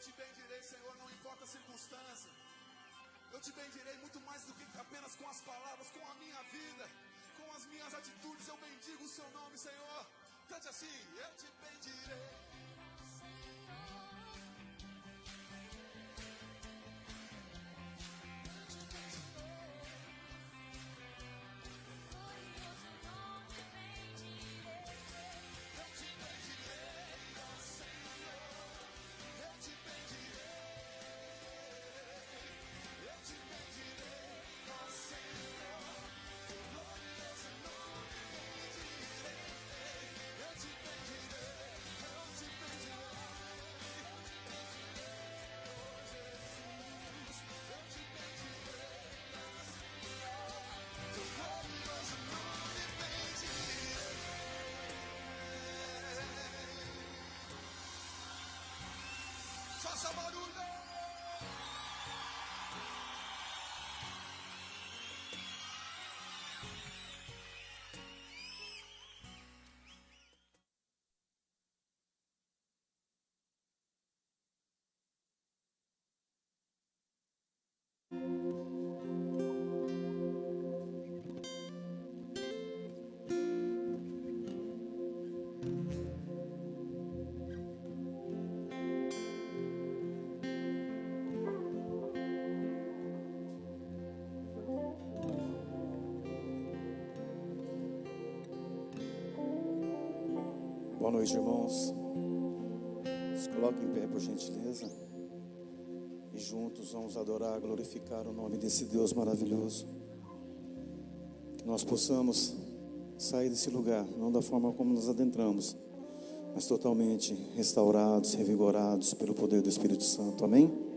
te bendirei, Senhor, não importa a circunstância. Eu te bendirei muito mais do que apenas com as palavras, com a minha vida, com as minhas atitudes. Eu bendigo o seu nome, Senhor. Cante assim: eu te bendirei. Faça barulho. Boa noite, irmãos. Se coloquem em pé, por gentileza. E juntos vamos adorar, glorificar o nome desse Deus maravilhoso. Que nós possamos sair desse lugar, não da forma como nos adentramos, mas totalmente restaurados, revigorados pelo poder do Espírito Santo. Amém?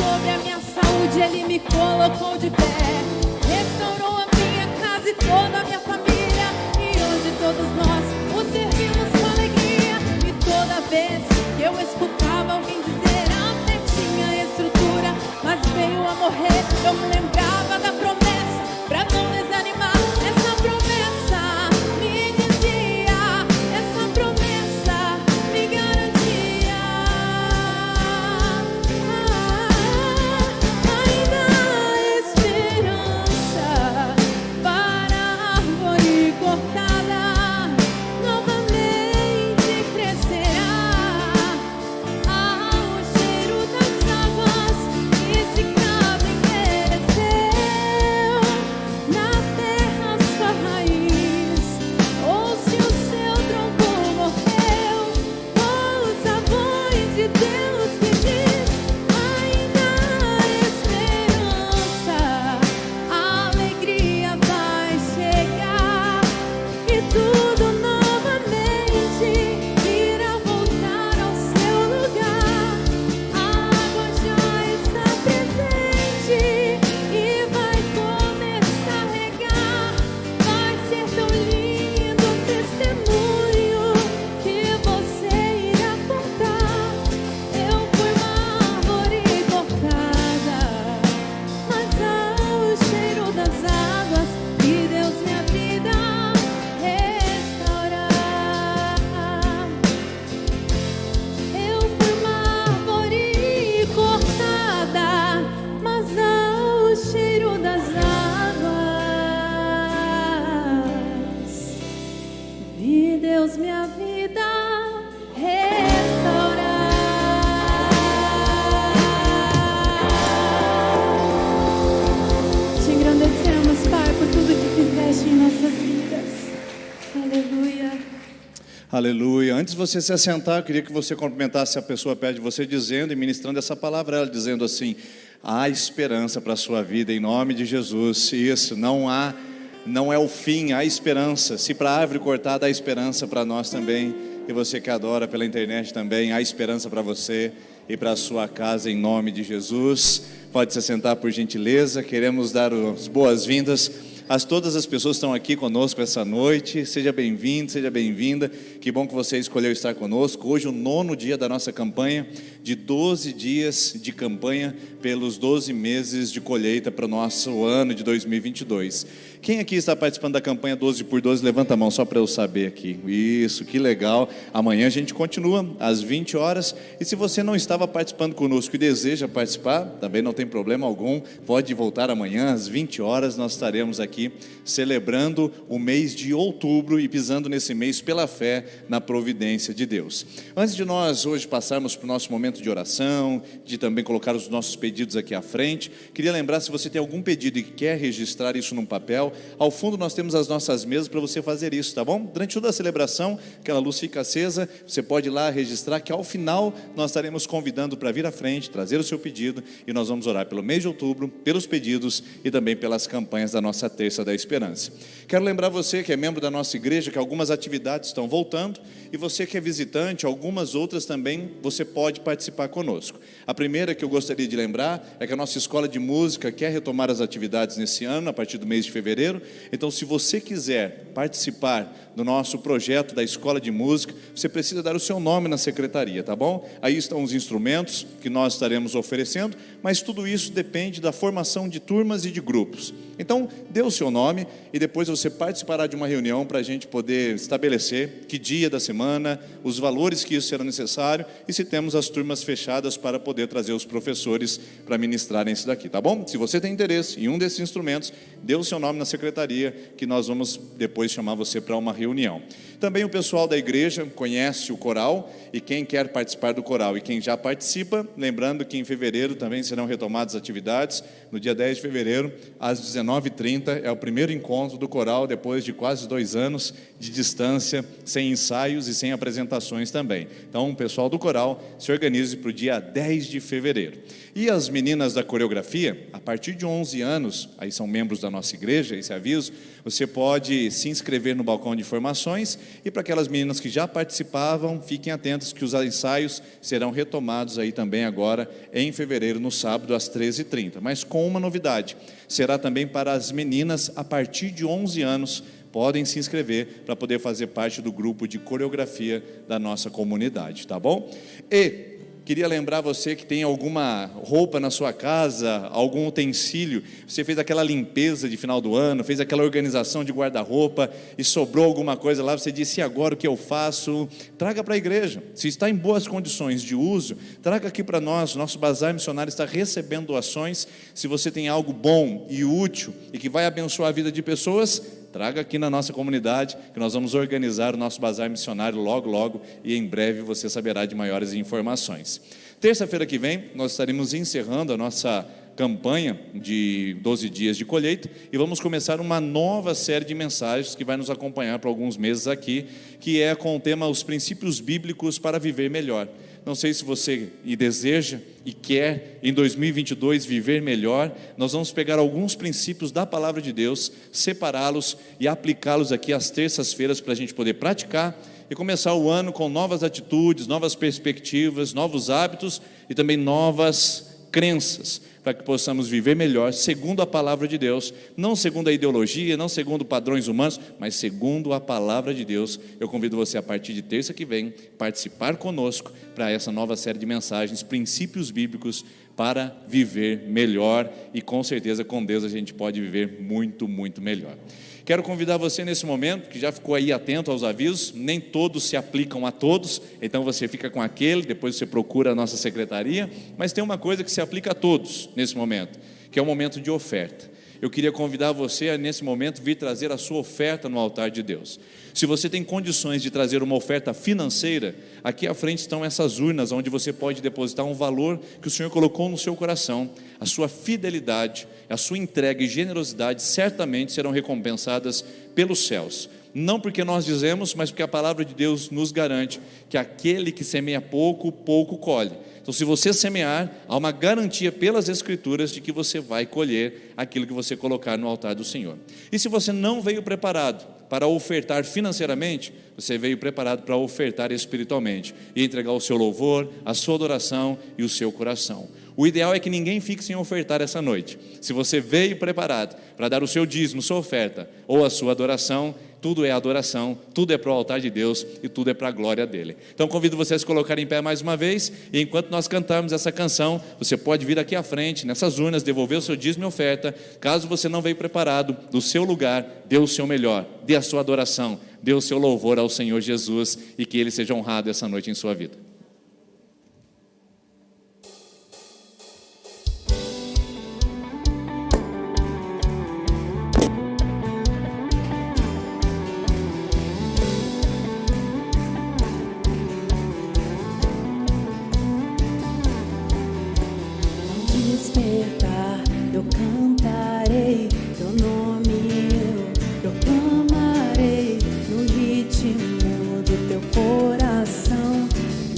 sobre a minha saúde, Ele me colocou de pé. Restaurou a minha casa e toda a minha família, e hoje todos nós o servimos com alegria. E toda vez que eu escutava alguém dizer até tinha estrutura, mas veio a morrer, eu me lembrava da promessa, pra não desanimar. Essa promessa me dizia, essa promessa me garantia. Ainda há esperança para a árvore cortada, novamente crescerá ao cheiro das águas. Esse cravo envelheceu na terra sua raiz, ou se o seu tronco morreu, ouça a voz de Deus que diz: ainda há esperança, a alegria vai chegar e tudo novamente irá voltar ao seu lugar. A água já está presente e vai começar a regar. Vai ser tão lindo o testemunho que você irá contar. Eu fui uma árvore cortada, mas ao cheiro das águas e Deus minha vida restaurar. Eu fui uma árvore cortada, mas ao cheiro das águas vi Deus minha vida restaurar. Te engrandecemos, Pai, por tudo que fizeste em nossas vidas. Aleluia. Aleluia. Antes de você se assentar, eu queria que você cumprimentasse a pessoa perto de você, dizendo e ministrando essa palavra, ela dizendo assim: há esperança para a sua vida, em nome de Jesus. Isso, não é o fim, há esperança. Se para a árvore cortada há esperança, para nós também. E você que adora pela internet também, há esperança para você e para a sua casa, em nome de Jesus. Pode se assentar, por gentileza. Queremos dar as boas-vindas a todas as pessoas que estão aqui conosco essa noite. Seja bem-vindo, seja bem-vinda. Que bom que você escolheu estar conosco. Hoje o 9º dia da nossa campanha, de 12 dias de campanha pelos 12 meses de colheita para o nosso ano de 2022. Quem aqui está participando da campanha 12 por 12? Levanta a mão só para eu saber aqui. Isso, que legal. Amanhã a gente continua às 20 horas. E se você não estava participando conosco e deseja participar, também não tem problema algum. Pode voltar amanhã às 20 horas. Nós estaremos aqui celebrando o mês de outubro e pisando nesse mês pela fé na providência de Deus. Antes de nós hoje passarmos para o nosso momento de oração, de também colocar os nossos pedidos aqui à frente, queria lembrar, se você tem algum pedido e quer registrar isso num papel, ao fundo nós temos as nossas mesas para você fazer isso, tá bom? Durante toda a celebração, aquela luz fica acesa, você pode ir lá registrar, que ao final nós estaremos convidando para vir à frente, trazer o seu pedido, e nós vamos orar pelo mês de outubro, pelos pedidos e também pelas campanhas da nossa Terça da Esperança. Quero lembrar você que é membro da nossa igreja que algumas atividades estão voltando, e você que é visitante, algumas outras também você pode participar conosco. A primeira que eu gostaria de lembrar é que a nossa escola de música quer retomar as atividades nesse ano, a partir do mês de fevereiro. Então, se você quiser participar do nosso projeto da escola de música, você precisa dar o seu nome na secretaria, tá bom? Aí estão os instrumentos que nós estaremos oferecendo, mas tudo isso depende da formação de turmas e de grupos. Então, dê o seu nome e depois você participará de uma reunião para a gente poder estabelecer que dia da semana, os valores que isso será necessário e se temos as turmas fechadas para poder trazer os professores para ministrarem isso daqui, tá bom? Se você tem interesse em um desses instrumentos, dê o seu nome na secretaria que nós vamos depois chamar você para uma reunião. Também o pessoal da igreja conhece o coral, e quem quer participar do coral e quem já participa, lembrando que em fevereiro também serão retomadas as atividades, no dia 10 de fevereiro, às 19 19h30 é o primeiro encontro do coral depois de quase 2 anos de distância, sem ensaios e sem apresentações também. Então, o pessoal do coral se organize para o dia 10 de fevereiro. E as meninas da coreografia, a partir de 11 anos, aí são membros da nossa igreja, esse aviso, você pode se inscrever no balcão de informações, e para aquelas meninas que já participavam, fiquem atentos que os ensaios serão retomados aí também agora em fevereiro, no sábado, às 13h30. Mas com uma novidade, será também para as meninas a partir de 11 anos, podem se inscrever para poder fazer parte do grupo de coreografia da nossa comunidade, tá bom? E queria lembrar você que tem alguma roupa na sua casa, algum utensílio, você fez aquela limpeza de final do ano, fez aquela organização de guarda-roupa e sobrou alguma coisa lá, você disse: e agora o que eu faço? Traga para a igreja. Se está em boas condições de uso, traga aqui para nós. Nosso bazar missionário está recebendo doações. Se você tem algo bom e útil e que vai abençoar a vida de pessoas, traga aqui na nossa comunidade, que nós vamos organizar o nosso bazar missionário logo, e em breve você saberá de maiores informações. Terça-feira que vem, nós estaremos encerrando a nossa campanha de 12 dias de colheita, e vamos começar uma nova série de mensagens que vai nos acompanhar por alguns meses aqui, que é com o tema Os Princípios Bíblicos para Viver Melhor. Não sei se você deseja e quer em 2022 viver melhor. Nós vamos pegar alguns princípios da palavra de Deus, separá-los e aplicá-los aqui às terças-feiras para a gente poder praticar e começar o ano com novas atitudes, novas perspectivas, novos hábitos e também novas crenças, para que possamos viver melhor segundo a palavra de Deus, não segundo a ideologia, não segundo padrões humanos, mas segundo a palavra de Deus. Eu convido você a partir de terça que vem participar conosco para essa nova série de mensagens, princípios bíblicos para viver melhor, e com certeza com Deus a gente pode viver muito, muito melhor. Quero convidar você nesse momento, que já ficou aí atento aos avisos, nem todos se aplicam a todos, então você fica com aquele, depois você procura a nossa secretaria, mas tem uma coisa que se aplica a todos nesse momento, que é o momento de oferta. Eu queria convidar você a, nesse momento, vir trazer a sua oferta no altar de Deus. Se você tem condições de trazer uma oferta financeira, aqui à frente estão essas urnas, onde você pode depositar um valor que o Senhor colocou no seu coração. A sua fidelidade, a sua entrega e generosidade certamente serão recompensadas pelos céus. Não porque nós dizemos, mas porque a palavra de Deus nos garante que aquele que semeia pouco, pouco colhe. Então, se você semear, há uma garantia pelas Escrituras de que você vai colher aquilo que você colocar no altar do Senhor. E se você não veio preparado para ofertar financeiramente, você veio preparado para ofertar espiritualmente e entregar o seu louvor, a sua adoração e o seu coração. O ideal é que ninguém fique sem ofertar essa noite. Se você veio preparado para dar o seu dízimo, sua oferta ou a sua adoração, tudo é adoração, tudo é para o altar de Deus e tudo é para a glória dele. Então convido vocês a se colocarem em pé mais uma vez, e enquanto nós cantarmos essa canção, você pode vir aqui à frente, nessas urnas, devolver o seu dízimo e oferta. Caso você não veio preparado, do seu lugar, dê o seu melhor, dê a sua adoração, dê o seu louvor ao Senhor Jesus, e que ele seja honrado essa noite em sua vida. Despertar, eu cantarei teu nome, eu proclamarei no ritmo do teu coração.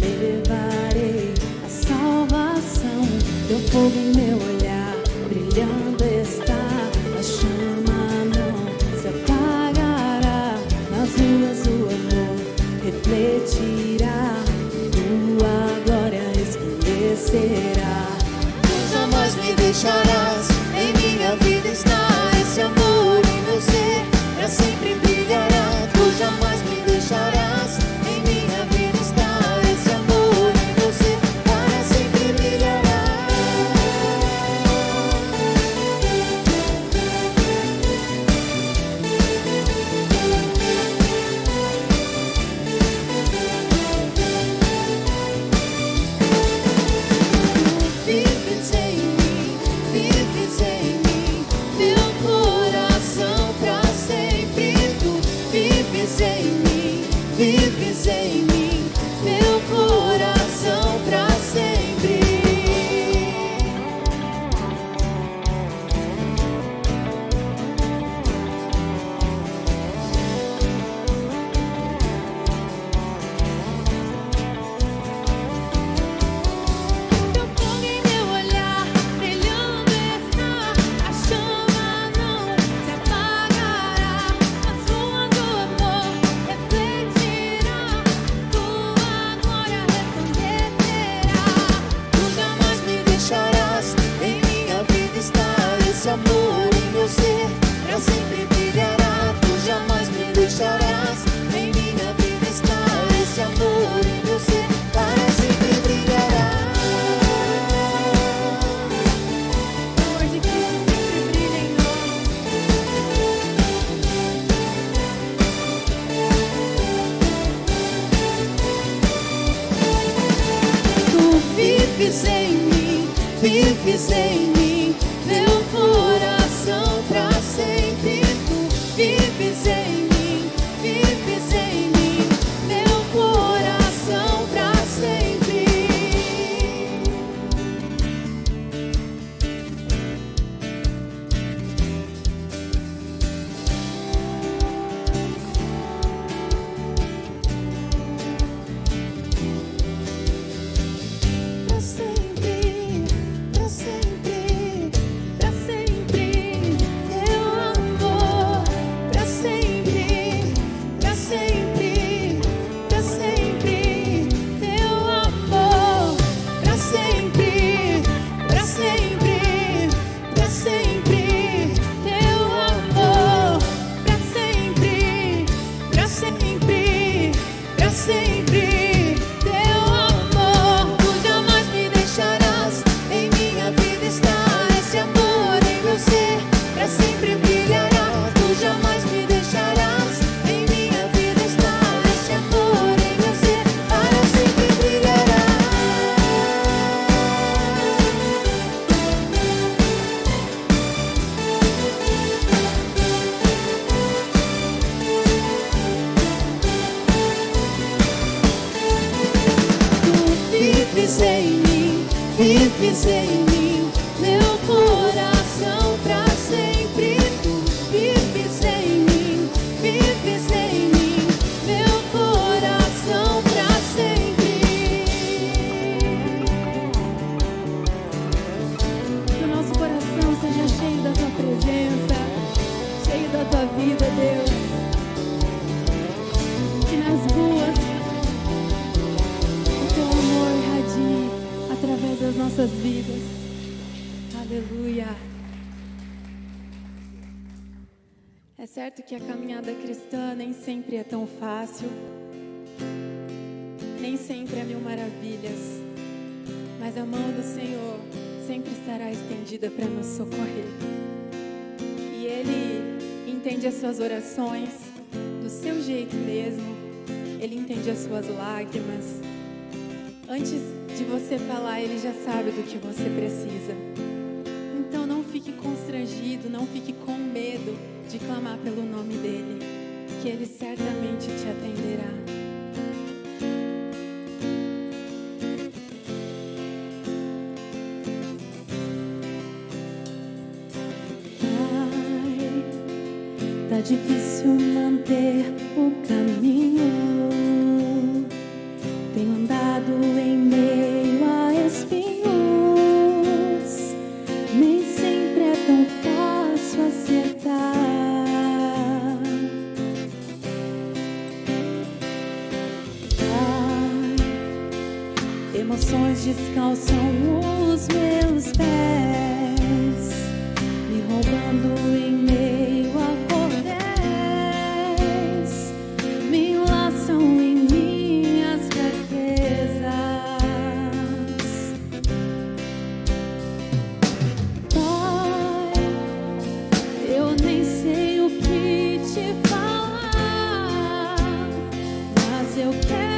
Levarei a salvação, teu fogo em meu olhar, brilhando está. A chama não se apagará, nas ruas o amor refletirá, tua glória resplandecerá. Jamais me deixarás, em minha vida está esse amor em você, pra sempre brilhará. Tu jamais me deixarás, em minha vida está esse amor em você, para sempre brilhará. vives em mim, meu coração pra sempre. Tu vives em mim, vives em mim, meu coração pra sempre. Pra sempre, pra sempre, pra sempre, teu amor. Pra sempre, pra sempre, pra sempre, teu amor. Pra sempre, pra sempre, pra sempre, teu amor. Pra sempre, pra sempre, pra sempre, teu amor. Tu jamais me deixarás, em minha vida está esse amor em meu ser, pra sempre brilhará. Tu jamais me deixarás, em minha vida está esse amor em meu ser, para sempre brilhará. Tu vives em mim, vives em mim, meu coração pra sempre. Tu vives em mim, vives em mim, meu coração pra sempre. Que o nosso coração seja cheio da tua presença, cheio da tua vida, Deus. Que nas ruas o teu amor irradie através das nossas vidas. Aleluia. É certo que a caminhada cristã nem sempre é tão fácil, nem sempre é mil maravilhas, mas a mão do Senhor sempre estará estendida para nos socorrer. E Ele entende as suas orações do seu jeito mesmo. Ele entende as suas lágrimas. Antes de você falar, Ele já sabe do que você precisa. Então não fique constrangido, não fique com medo de clamar pelo nome dEle, que Ele certamente te atenderá. Tá difícil manter o caminho. Tenho andado em meio a espinhos. Nem sempre é tão fácil acertar. Emoções descalçam os meus pés, me roubando em meio a cordéis, me enlaçam em minhas fraquezas. Pai, eu nem sei o que te falar, mas eu quero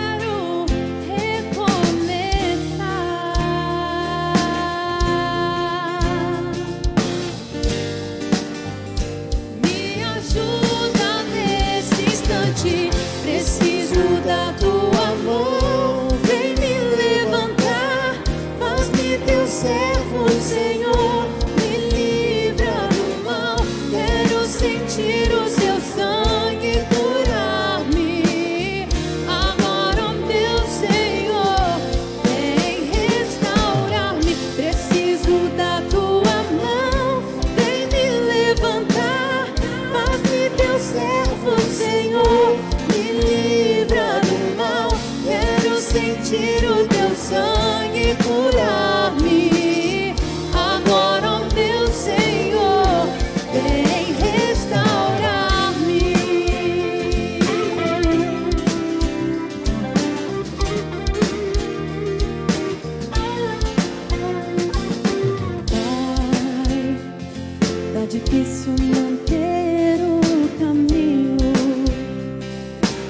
preciso da tua mão, vem me levantar, faz-me teu servo, Senhor, me livra do mal, quero sentir o seu sangue curar-me. Agora, ó meu Senhor, vem restaurar-me, preciso da tua mão, vem me levantar, faz-me teu servo, Senhor, me livra do mal, quero sentir o teu sangue curar-me. Agora, ó meu Senhor, vem restaurar-me. Pai, tá difícil manter o caminho.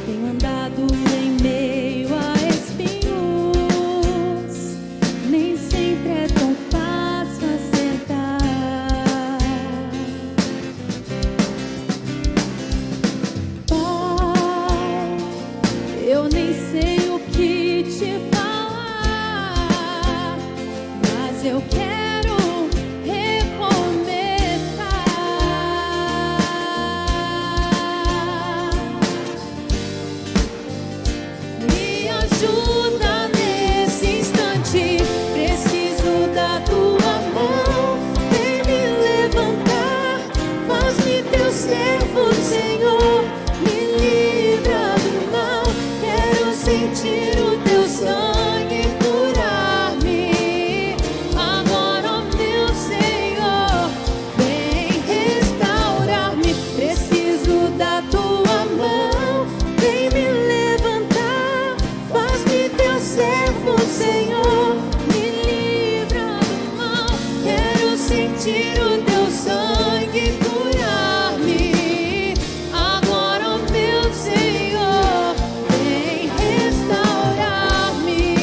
Tenho andado em meio a espinhos, nem sempre é tão fácil permitir o teu sangue curar-me. Agora, ó meu Senhor, vem restaurar-me.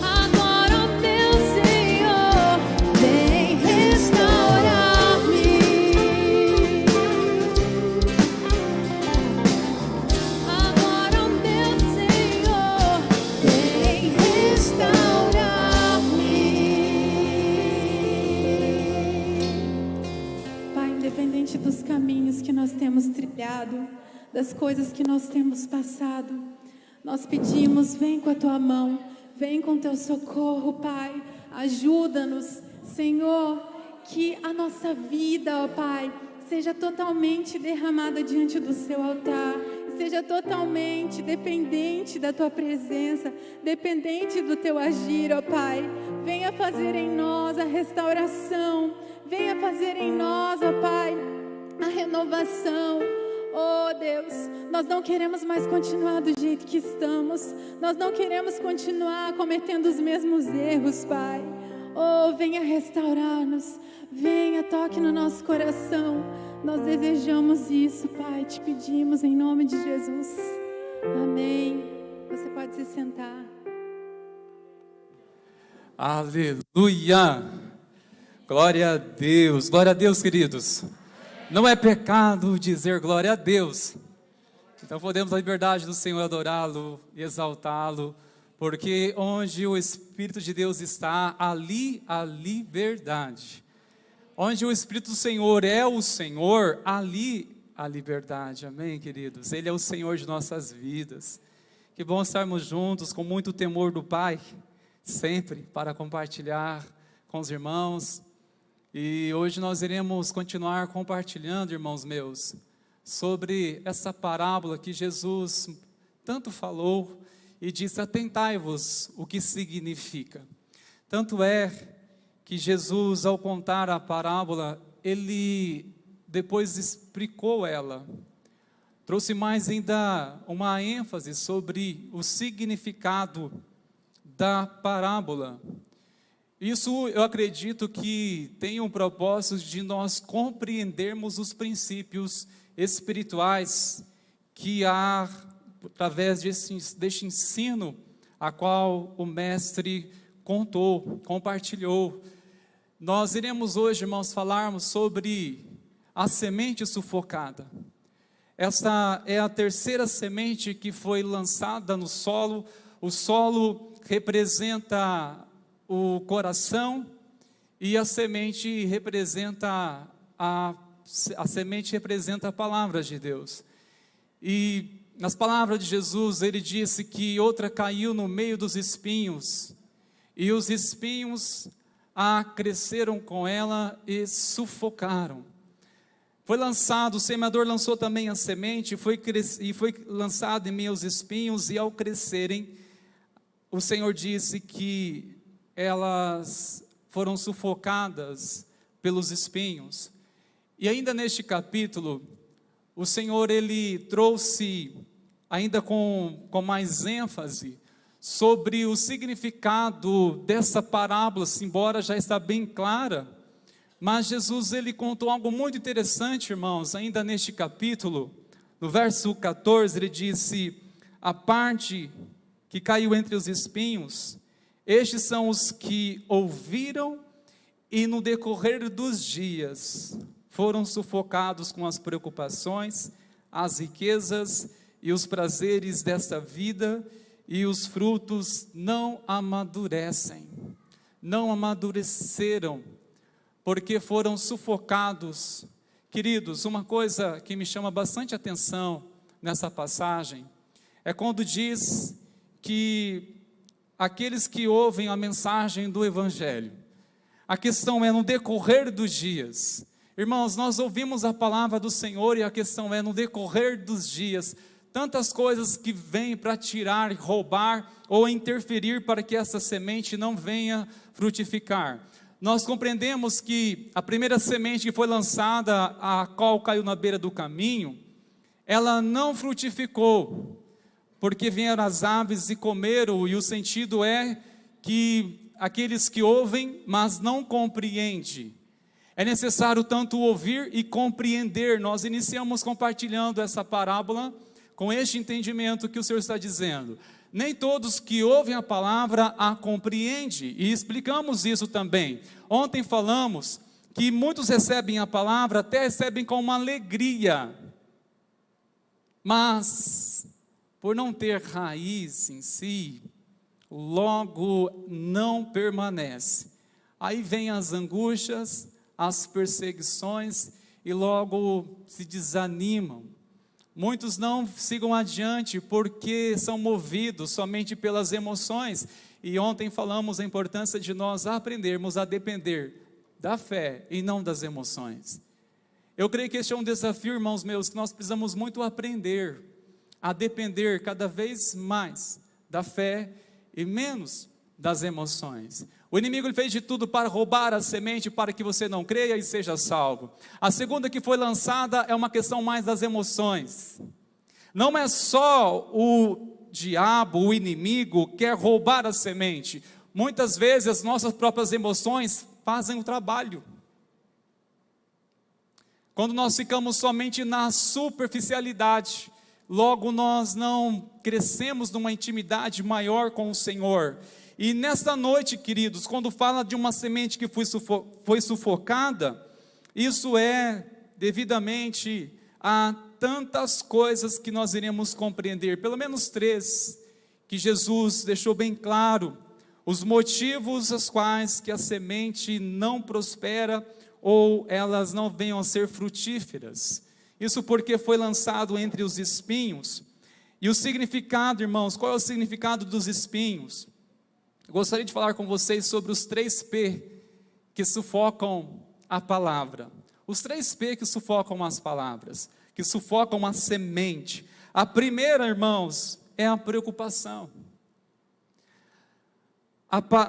Agora, ó meu Senhor, vem restaurar-me. Agora, ó meu Senhor, vem restaurar-me. Pai, independente dos caminhos que nós temos trilhado, das coisas que nós temos passado, nós pedimos, vem com a tua mão, vem com teu socorro, Pai, ajuda-nos, Senhor, que a nossa vida, ó Pai, seja totalmente derramada diante do seu altar, seja totalmente dependente da tua presença, dependente do teu agir, ó Pai. Venha fazer em nós a restauração, venha fazer em nós, ó Pai, a renovação. Oh Deus, nós não queremos mais continuar do jeito que estamos, nós não queremos continuar cometendo os mesmos erros, Pai. Oh, venha restaurar-nos, venha, toque no nosso coração. Nós desejamos isso, Pai, te pedimos em nome de Jesus. Amém. Você pode se sentar. Aleluia! Glória a Deus, queridos. Não é pecado dizer glória a Deus. Então podemos, a liberdade do Senhor, adorá-lo e exaltá-lo, porque onde o Espírito de Deus está, ali a liberdade. Onde o Espírito do Senhor é o Senhor, ali a liberdade. Amém, queridos? Ele é o Senhor de nossas vidas. Que bom estarmos juntos com muito temor do Pai, sempre para compartilhar com os irmãos. E hoje nós iremos continuar compartilhando, irmãos meus, sobre essa parábola que Jesus tanto falou e disse: atentai-vos o que significa. Tanto é que Jesus, ao contar a parábola, ele depois explicou ela, trouxe mais ainda uma ênfase sobre o significado da parábola. Isso eu acredito que tem um propósito de nós compreendermos os princípios espirituais que há através deste ensino a qual o mestre compartilhou. Nós iremos hoje, irmãos, falarmos sobre a semente sufocada. Essa é a terceira semente que foi lançada no solo. O solo representa o coração e a semente representa a palavra de Deus. E nas palavras de Jesus, ele disse que outra caiu no meio dos espinhos, e os espinhos cresceram com ela e sufocaram. Foi lançado, o semeador lançou também a semente, e foi lançado em meio aos espinhos, e ao crescerem, o Senhor disse que elas foram sufocadas pelos espinhos. E ainda neste capítulo, o Senhor, ele trouxe, ainda com mais ênfase, sobre o significado dessa parábola, embora já está bem clara, mas Jesus, ele contou algo muito interessante, irmãos, ainda neste capítulo, no verso 14, ele disse: a parte que caiu entre os espinhos, estes são os que ouviram e no decorrer dos dias foram sufocados com as preocupações, as riquezas e os prazeres desta vida, e os frutos não amadureceram, porque foram sufocados. Queridos, uma coisa que me chama bastante atenção nessa passagem é quando diz que aqueles que ouvem a mensagem do Evangelho, a questão é no decorrer dos dias. Irmãos, nós ouvimos a palavra do Senhor e a questão é no decorrer dos dias, tantas coisas que vêm para tirar, roubar ou interferir para que essa semente não venha frutificar. Nós compreendemos que a primeira semente que foi lançada, a qual caiu na beira do caminho, ela não frutificou, porque vieram as aves e comeram, e o sentido é que aqueles que ouvem, mas não compreendem. É necessário tanto ouvir e compreender. Nós iniciamos compartilhando essa parábola com este entendimento que o Senhor está dizendo. Nem todos que ouvem a palavra a compreendem, e explicamos isso também. Ontem falamos que muitos recebem a palavra, até recebem com uma alegria, mas por não ter raiz em si, logo não permanece. Aí vem as angústias, as perseguições, e logo se desanimam. Muitos não sigam adiante porque são movidos somente pelas emoções. E ontem falamos a importância de nós aprendermos a depender da fé e não das emoções. Eu creio que este é um desafio, irmãos meus, que nós precisamos muito aprender a depender cada vez mais da fé e menos das emoções. O inimigo ele fez de tudo para roubar a semente, para que você não creia e seja salvo. A segunda que foi lançada é uma questão mais das emoções. Não é só o diabo, o inimigo, quer roubar a semente. Muitas vezes as nossas próprias emoções fazem o trabalho. Quando nós ficamos somente na superficialidade, logo nós não crescemos numa intimidade maior com o Senhor. E nesta noite, queridos, quando fala de uma semente que foi sufocada, isso é devidamente a tantas coisas que nós iremos compreender, pelo menos 3, que Jesus deixou bem claro, os motivos aos quais que a semente não prospera ou elas não venham a ser frutíferas. Isso porque foi lançado entre os espinhos. E o significado, irmãos, qual é o significado dos espinhos? Eu gostaria de falar com vocês sobre os 3 P que sufocam a palavra. Os 3 P que sufocam as palavras, que sufocam a semente. A primeira, irmãos, é a preocupação.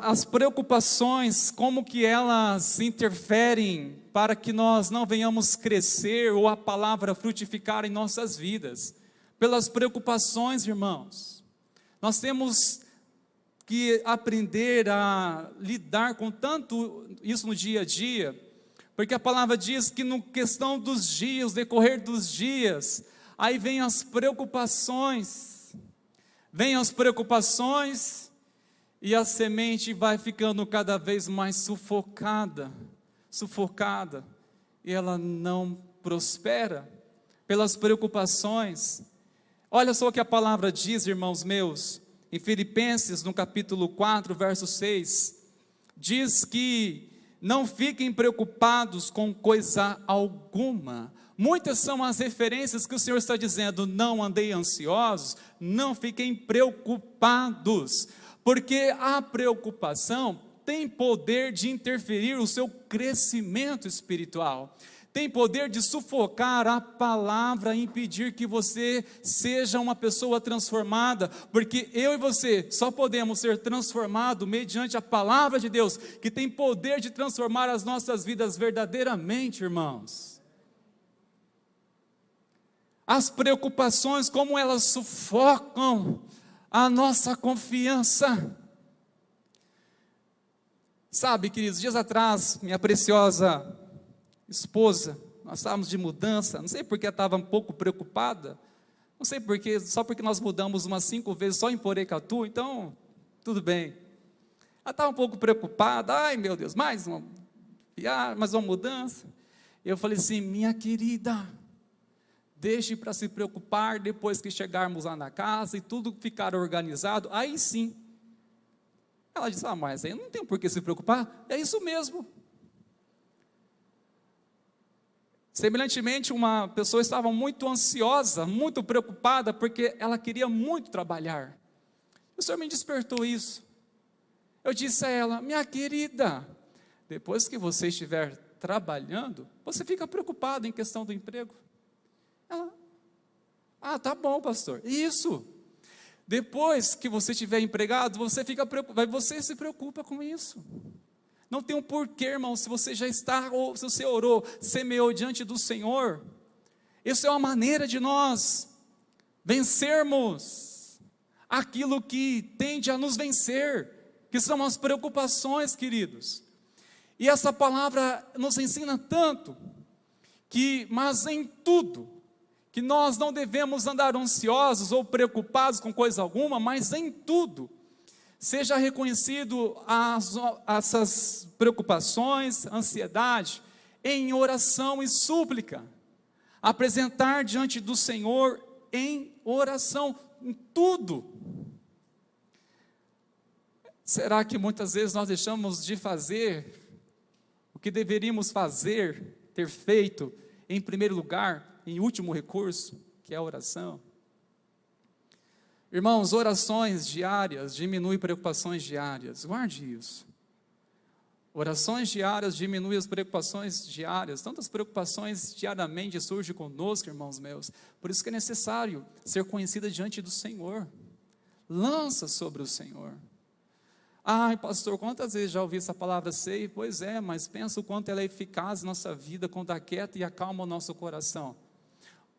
As preocupações, como que elas interferem para que nós não venhamos crescer ou a palavra frutificar em nossas vidas? Pelas preocupações, irmãos. Nós temos que aprender a lidar com tanto isso no dia a dia, porque a palavra diz que no questão dos dias, decorrer dos dias, aí vem as preocupações, e a semente vai ficando cada vez mais sufocada, e ela não prospera, pelas preocupações. Olha só o que a palavra diz, irmãos meus, em Filipenses, no capítulo 4, verso 6, diz que não fiquem preocupados com coisa alguma. Muitas são as referências que o Senhor está dizendo, não andei ansiosos, não fiquem preocupados, porque a preocupação tem poder de interferir no seu crescimento espiritual. Tem poder de sufocar a palavra e impedir que você seja uma pessoa transformada, porque eu e você só podemos ser transformados mediante a palavra de Deus, que tem poder de transformar as nossas vidas verdadeiramente, irmãos. As preocupações, como elas sufocam a nossa confiança. Sabe, queridos, dias atrás, minha preciosa esposa, nós estávamos de mudança, não sei porque ela estava um pouco preocupada, não sei porque, só porque nós mudamos umas 5 vezes só em Porecatu, então, tudo bem. Ela estava um pouco preocupada, ai meu Deus, mais uma mudança. Eu falei assim, minha querida, deixe para se preocupar depois que chegarmos lá na casa e tudo ficar organizado, aí sim. Ela disse, mas aí não tem por que se preocupar, é isso mesmo. Semelhantemente, uma pessoa estava muito ansiosa, muito preocupada, porque ela queria muito trabalhar. O Senhor me despertou isso. Eu disse a ela, minha querida, depois que você estiver trabalhando, você fica preocupada em questão do emprego. Ela, tá bom, pastor. Isso. Depois que você estiver empregado, você fica preocupado, você se preocupa com isso. Não tem um porquê, irmão, se você já está, ou se você orou, semeou diante do Senhor. Isso é uma maneira de nós vencermos aquilo que tende a nos vencer, que são as preocupações, queridos. E essa palavra nos ensina tanto, mas em tudo, que nós não devemos andar ansiosos ou preocupados com coisa alguma, mas em tudo, seja reconhecido essas preocupações, ansiedade, em oração e súplica, apresentar diante do Senhor em oração, em tudo. Será que muitas vezes nós deixamos de fazer o que deveríamos fazer, ter feito em primeiro lugar, em último recurso, que é a oração? Irmãos, orações diárias diminuem preocupações diárias, guarde isso. Orações diárias diminuem as preocupações diárias, tantas preocupações diariamente surgem conosco, irmãos meus, por isso que é necessário ser conhecida diante do Senhor, lança sobre o Senhor. Ai, pastor, quantas vezes já ouvi essa palavra? Sei, pois é, mas pensa o quanto ela é eficaz na nossa vida, quando aquieta e acalma o nosso coração.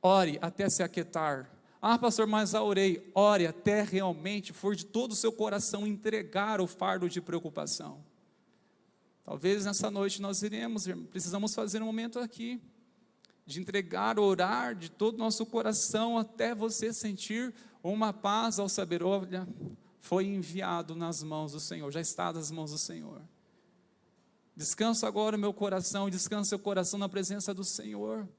Ore até se aquietar. Ah, pastor, mas já orei. Ore até realmente for de todo o seu coração entregar o fardo de preocupação. Talvez nessa noite nós precisamos fazer um momento aqui, de entregar, orar de todo o nosso coração, até você sentir uma paz ao saber, olha, foi enviado nas mãos do Senhor, já está nas mãos do Senhor. Descansa agora o meu coração, descansa seu coração na presença do Senhor,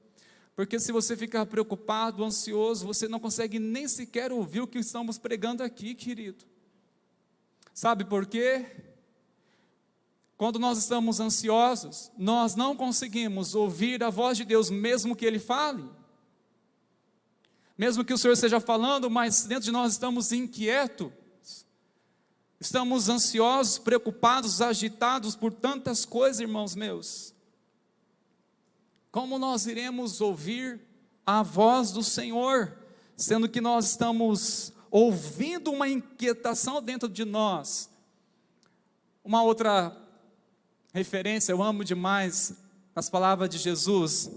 porque se você ficar preocupado, ansioso, você não consegue nem sequer ouvir o que estamos pregando aqui, querido. Sabe por quê? Quando nós estamos ansiosos, nós não conseguimos ouvir a voz de Deus, mesmo que Ele fale. Mesmo que o Senhor esteja falando, mas dentro de nós estamos inquietos. Estamos ansiosos, preocupados, agitados por tantas coisas, irmãos meus. Como nós iremos ouvir a voz do Senhor, sendo que nós estamos ouvindo uma inquietação dentro de nós? Uma outra referência, eu amo demais as palavras de Jesus.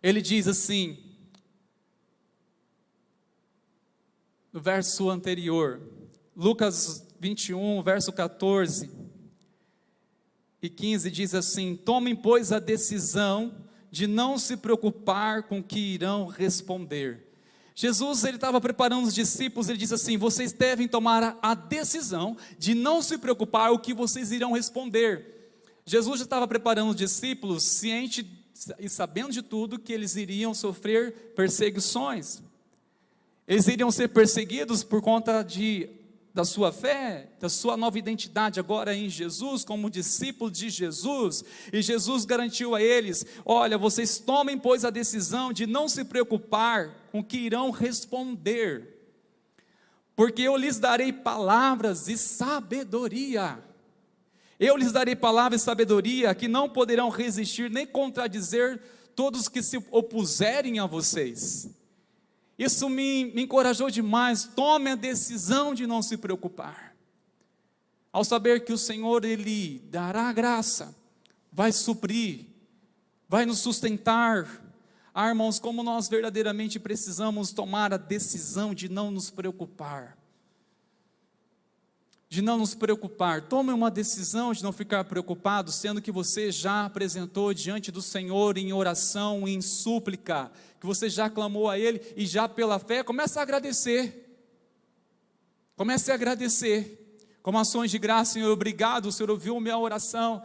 Ele diz assim, no verso anterior, Lucas 21, verso 14 e 15, diz assim: tomem, pois, a decisão de não se preocupar com o que irão responder. Jesus, ele estava preparando os discípulos, ele diz assim: vocês devem tomar a decisão de não se preocupar com o que vocês irão responder. Jesus já estava preparando os discípulos, ciente e sabendo de tudo, que eles iriam sofrer perseguições. Eles iriam ser perseguidos por conta da sua fé, da sua nova identidade agora em Jesus, como discípulo de Jesus, e Jesus garantiu a eles: olha, vocês tomem, pois, a decisão de não se preocupar com o que irão responder, porque eu lhes darei palavras e sabedoria, eu lhes darei palavras e sabedoria, que não poderão resistir nem contradizer todos que se opuserem a vocês. Isso me encorajou demais. Tome a decisão de não se preocupar, ao saber que o Senhor, Ele dará graça, vai suprir, vai nos sustentar. Ah, irmãos, como nós verdadeiramente precisamos tomar a decisão de não nos preocupar, de não nos preocupar. Tome uma decisão de não ficar preocupado, sendo que você já apresentou diante do Senhor em oração, em súplica, que você já clamou a Ele, e já pela fé, comece a agradecer, como ações de graça. Senhor, obrigado, o Senhor ouviu minha oração,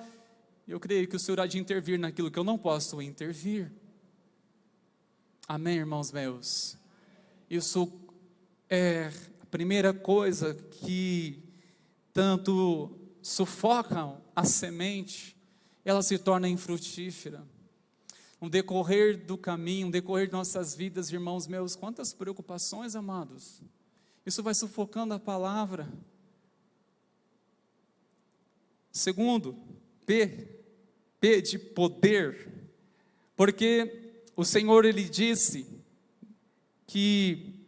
e eu creio que o Senhor há de intervir naquilo que eu não posso intervir. Amém, irmãos meus? Isso é a primeira coisa que tanto sufocam a semente, ela se torna infrutífera. Um decorrer do caminho, um decorrer de nossas vidas, irmãos meus, quantas preocupações, amados. Isso vai sufocando a palavra. Segundo, P de poder, porque o Senhor, Ele disse que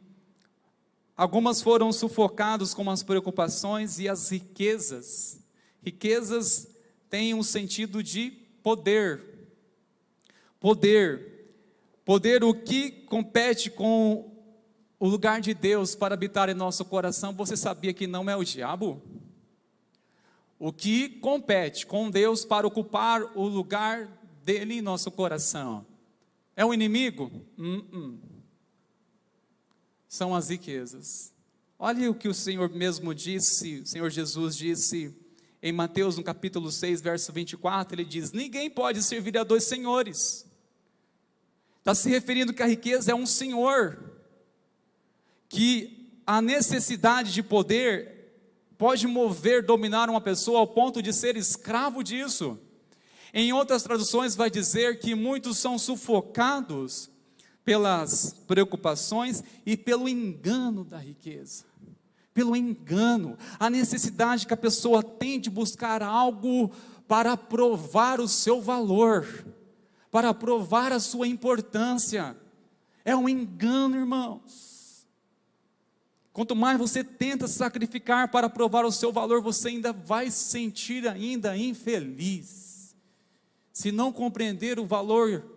algumas foram sufocadas com as preocupações e as riquezas. Riquezas têm um sentido de poder. Poder, o que compete com o lugar de Deus para habitar em nosso coração. Você sabia que não é o diabo? o que compete com Deus para ocupar o lugar dele em nosso coração. É o inimigo? São as riquezas. Olha o que o Senhor mesmo disse, o Senhor Jesus disse em Mateus, no capítulo 6, verso 24, ele diz: ninguém pode servir a dois senhores. Está se referindo que a riqueza é um senhor, que a necessidade de poder pode mover, dominar uma pessoa ao ponto de ser escravo disso. Em outras traduções vai dizer que muitos são sufocados pelas preocupações e pelo engano da riqueza. Pelo engano, a necessidade que a pessoa tem de buscar algo para provar o seu valor, para provar a sua importância. É um engano, irmãos. Quanto mais você tenta sacrificar para provar o seu valor, você ainda vai se sentir ainda infeliz, se não compreender o valor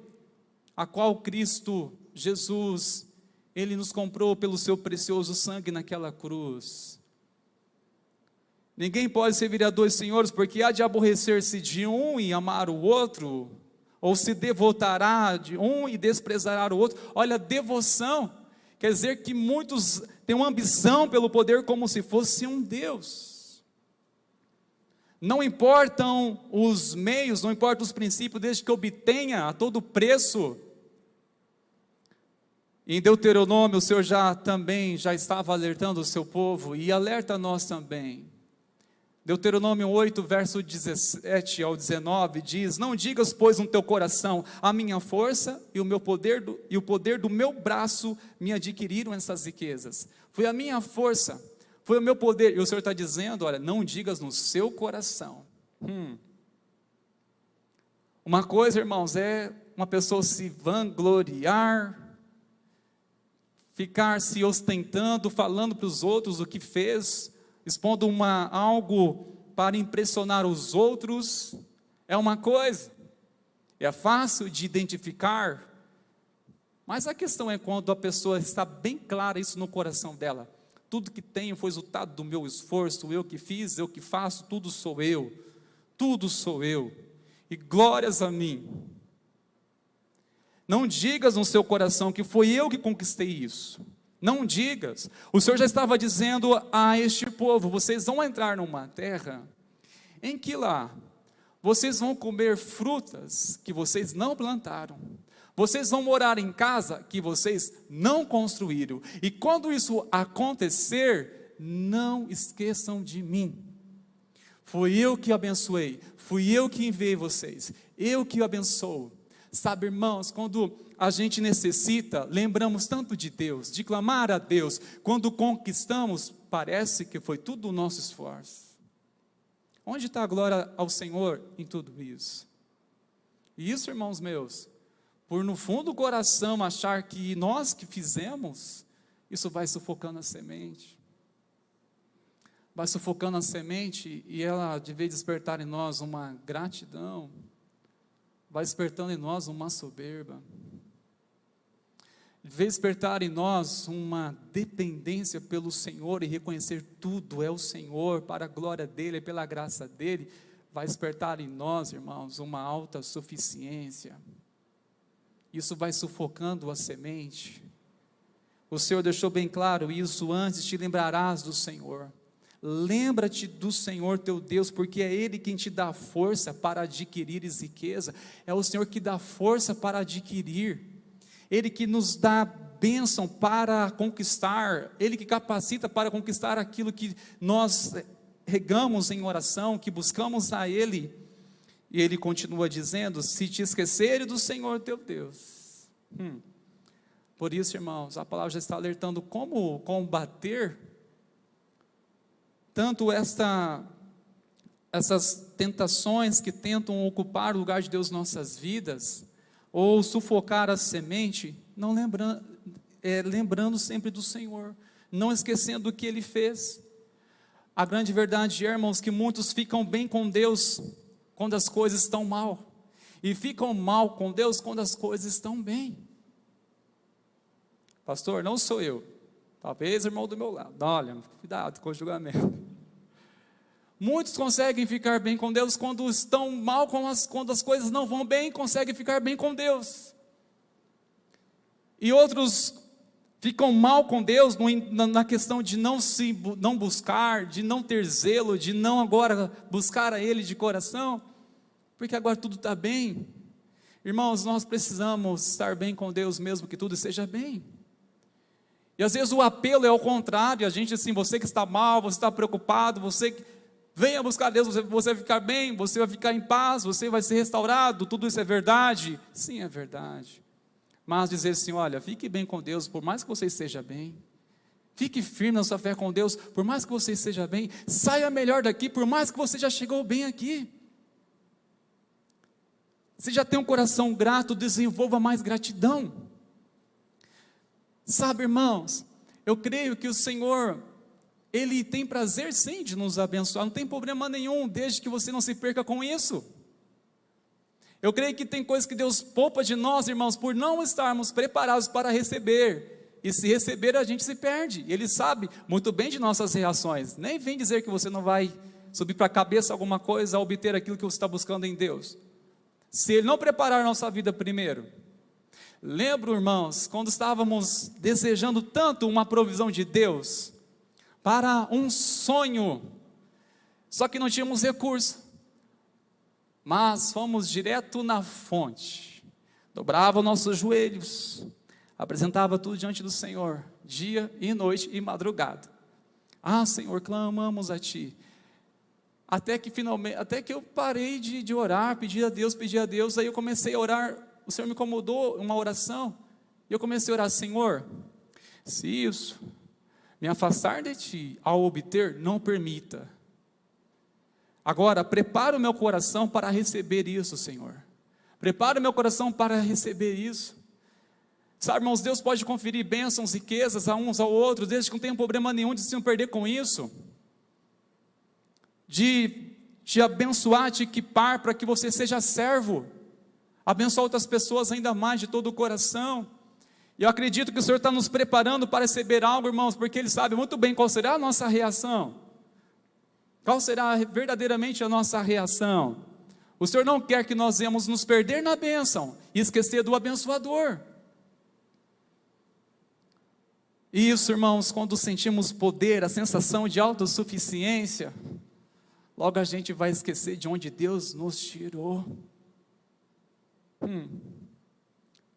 a qual Cristo Jesus, Ele nos comprou pelo seu precioso sangue naquela cruz. Ninguém pode servir a dois senhores, porque há de aborrecer-se de um e amar o outro, ou se devotará de um e desprezará o outro. Olha, devoção quer dizer que muitos têm uma ambição pelo poder como se fosse um Deus. Não importam os meios, não importam os princípios, desde que obtenha a todo preço. Em Deuteronômio, o Senhor já estava alertando o seu povo, e alerta nós também. Deuteronômio 8, verso 17 ao 19, diz: não digas, pois, no teu coração, a minha força e o poder do meu braço me adquiriram essas riquezas. Foi a minha força, foi o meu poder. E o Senhor está dizendo, olha, não digas no seu coração. Uma coisa, irmãos, é uma pessoa se vangloriar, ficar se ostentando, falando para os outros o que fez, expondo algo para impressionar os outros, é uma coisa, é fácil de identificar, mas a questão é quando a pessoa está bem clara isso no coração dela: tudo que tenho foi resultado do meu esforço, eu que fiz, eu que faço, tudo sou eu, e glórias a mim. Não digas no seu coração que foi eu que conquistei isso. Não digas. O Senhor já estava dizendo a este povo: vocês vão entrar numa terra em que lá vocês vão comer frutas que vocês não plantaram, vocês vão morar em casa que vocês não construíram, e quando isso acontecer, não esqueçam de mim. Fui eu que abençoei, fui eu que enviei vocês, eu que abençoo. Sabe, irmãos, quando a gente necessita, lembramos tanto de Deus, de clamar a Deus. Quando conquistamos, parece que foi tudo o nosso esforço. Onde está a glória ao Senhor em tudo isso? E isso, irmãos meus, por no fundo do coração achar que nós que fizemos, isso vai sufocando a semente. Vai sufocando a semente e ela deve despertar em nós uma gratidão, vai despertando em nós uma soberba, vai despertar em nós uma dependência pelo Senhor e reconhecer tudo é o Senhor, para a glória dEle, pela graça dEle. Vai despertar em nós, irmãos, uma autossuficiência. Isso vai sufocando a semente. O Senhor deixou bem claro isso: antes te lembrarás do Senhor. Lembra-te do Senhor teu Deus, porque é Ele quem te dá força para adquirires riqueza. É o Senhor que dá força para adquirir, Ele que nos dá bênção para conquistar, Ele que capacita para conquistar aquilo que nós regamos em oração, que buscamos a Ele. E Ele continua dizendo: se te esqueceres do Senhor teu Deus. Por isso, irmãos, a palavra já está alertando como combater tanto essas tentações que tentam ocupar o lugar de Deus em nossas vidas, ou sufocar a semente, não lembrando sempre do Senhor, não esquecendo o que Ele fez. A grande verdade é, irmãos, que muitos ficam bem com Deus quando as coisas estão mal, e ficam mal com Deus quando as coisas estão bem. Pastor, não sou eu, talvez o irmão do meu lado. Olha, cuidado com o julgamento. Muitos conseguem ficar bem com Deus quando estão mal, quando as coisas não vão bem, conseguem ficar bem com Deus. E outros ficam mal com Deus na questão de não buscar, de não ter zelo, de não agora buscar a Ele de coração, porque agora tudo está bem. Irmãos, nós precisamos estar bem com Deus mesmo que tudo esteja bem. E às vezes o apelo é ao contrário, a gente assim, você que está mal, você está preocupado, venha buscar Deus, você vai ficar bem, você vai ficar em paz, você vai ser restaurado, tudo isso é verdade? Sim, é verdade. Mas dizer assim, olha, fique bem com Deus, por mais que você esteja bem. Fique firme na sua fé com Deus, por mais que você esteja bem. Saia melhor daqui, por mais que você já chegou bem aqui. Se já tem um coração grato, desenvolva mais gratidão. Sabe, irmãos, eu creio que o Senhor, Ele tem prazer sim de nos abençoar, não tem problema nenhum, desde que você não se perca com isso. Eu creio que tem coisas que Deus poupa de nós, irmãos, por não estarmos preparados para receber, e se receber a gente se perde. Ele sabe muito bem de nossas reações, nem vem dizer que você não vai subir para a cabeça alguma coisa, a obter aquilo que você está buscando em Deus, se Ele não preparar a nossa vida primeiro. Lembro, irmãos, quando estávamos desejando tanto uma provisão de Deus, para um sonho, só que não tínhamos recurso, mas fomos direto na fonte, dobrava nossos joelhos, apresentava tudo diante do Senhor, dia e noite e madrugada. Senhor, clamamos a Ti, até que eu parei de orar, pedir a Deus, aí eu comecei a orar, o Senhor me incomodou uma oração, e eu comecei a orar, Senhor, se isso me afastar de Ti, ao obter, não permita. Agora, prepara o meu coração para receber isso, Senhor. Prepara o meu coração para receber isso. Sabe, irmãos, Deus pode conferir bênçãos, riquezas a uns ao outros, desde que não tenha problema nenhum de se não perder com isso. De te abençoar, te equipar para que você seja servo. Abençoar outras pessoas ainda mais de todo o coração. E eu acredito que o Senhor está nos preparando para receber algo, irmãos, porque Ele sabe muito bem qual será a nossa reação. Qual será verdadeiramente a nossa reação? O Senhor não quer que nós venhamos nos perder na bênção e esquecer do abençoador. E isso, irmãos, quando sentimos poder, a sensação de autossuficiência, logo a gente vai esquecer de onde Deus nos tirou.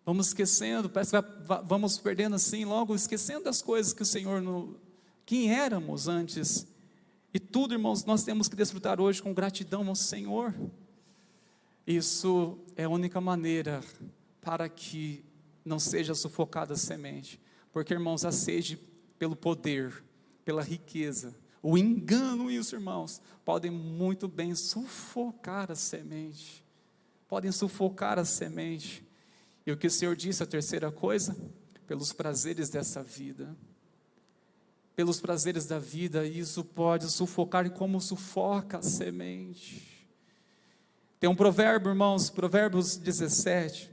Vamos esquecendo, parece que vamos perdendo assim, logo esquecendo das coisas que o Senhor, quem éramos antes. E tudo, irmãos, nós temos que desfrutar hoje com gratidão ao Senhor. Isso é a única maneira para que não seja sufocada a semente. Porque, irmãos, a sede pelo poder, pela riqueza, o engano, isso, irmãos, podem muito bem sufocar a semente. Podem sufocar a semente. E o que o Senhor disse, a terceira coisa, pelos prazeres dessa vida. Pelos prazeres da vida, isso pode sufocar como sufoca a semente. Tem um provérbio, irmãos, Provérbios 17,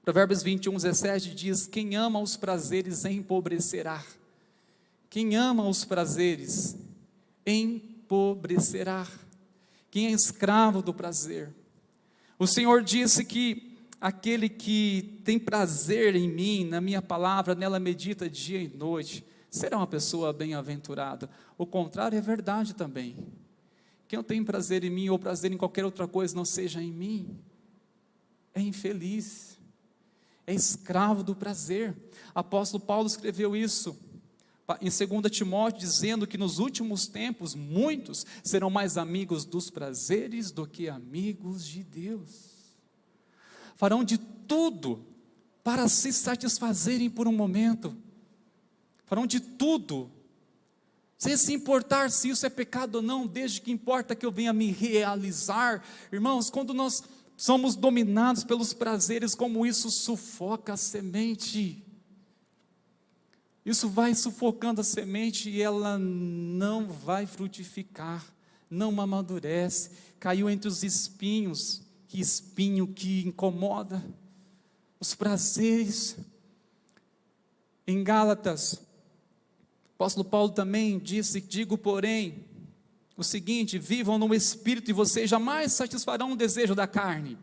Provérbios 21, 17 diz, quem ama os prazeres empobrecerá. Quem ama os prazeres empobrecerá. Quem é escravo do prazer. O Senhor disse que aquele que tem prazer em mim, na minha palavra, nela medita dia e noite, será uma pessoa bem-aventurada. O contrário é verdade também. Quem não tem prazer em mim, ou prazer em qualquer outra coisa, não seja em mim, é infeliz, é escravo do prazer. Apóstolo Paulo escreveu isso em 2 Timóteo, dizendo que nos últimos tempos, muitos serão mais amigos dos prazeres do que amigos de Deus. Farão de tudo para se satisfazerem por um momento. Farão de tudo, sem se importar se isso é pecado ou não, desde que importa que eu venha me realizar. Irmãos, quando nós somos dominados pelos prazeres, como isso sufoca a semente. Isso vai sufocando a semente e ela não vai frutificar, não amadurece, caiu entre os espinhos. Que espinho que incomoda, os prazeres. Em Gálatas, o apóstolo Paulo também disse, digo porém, o seguinte: vivam no Espírito e vocês jamais satisfarão o desejo da carne.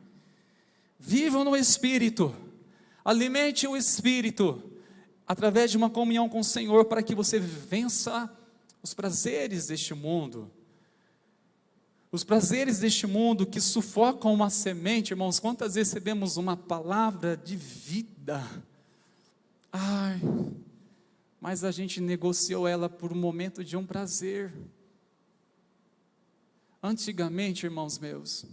Vivam no Espírito, alimente o Espírito, através de uma comunhão com o Senhor, para que você vença os prazeres deste mundo. Os prazeres deste mundo que sufocam uma semente, irmãos. Quantas vezes recebemos uma palavra de vida, mas a gente negociou ela por um momento de um prazer. Antigamente, irmãos meus,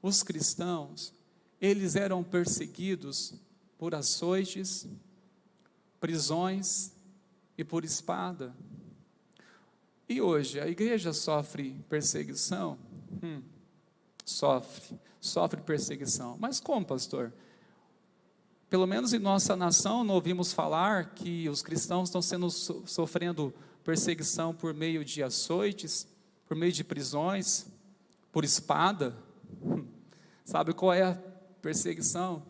os cristãos, eles eram perseguidos por açoites, prisões e por espada. E hoje a igreja sofre perseguição? Sofre perseguição. Mas como, pastor? Pelo menos em nossa nação não ouvimos falar que os cristãos estão sofrendo perseguição por meio de açoites, por meio de prisões, por espada. Sabe qual é a perseguição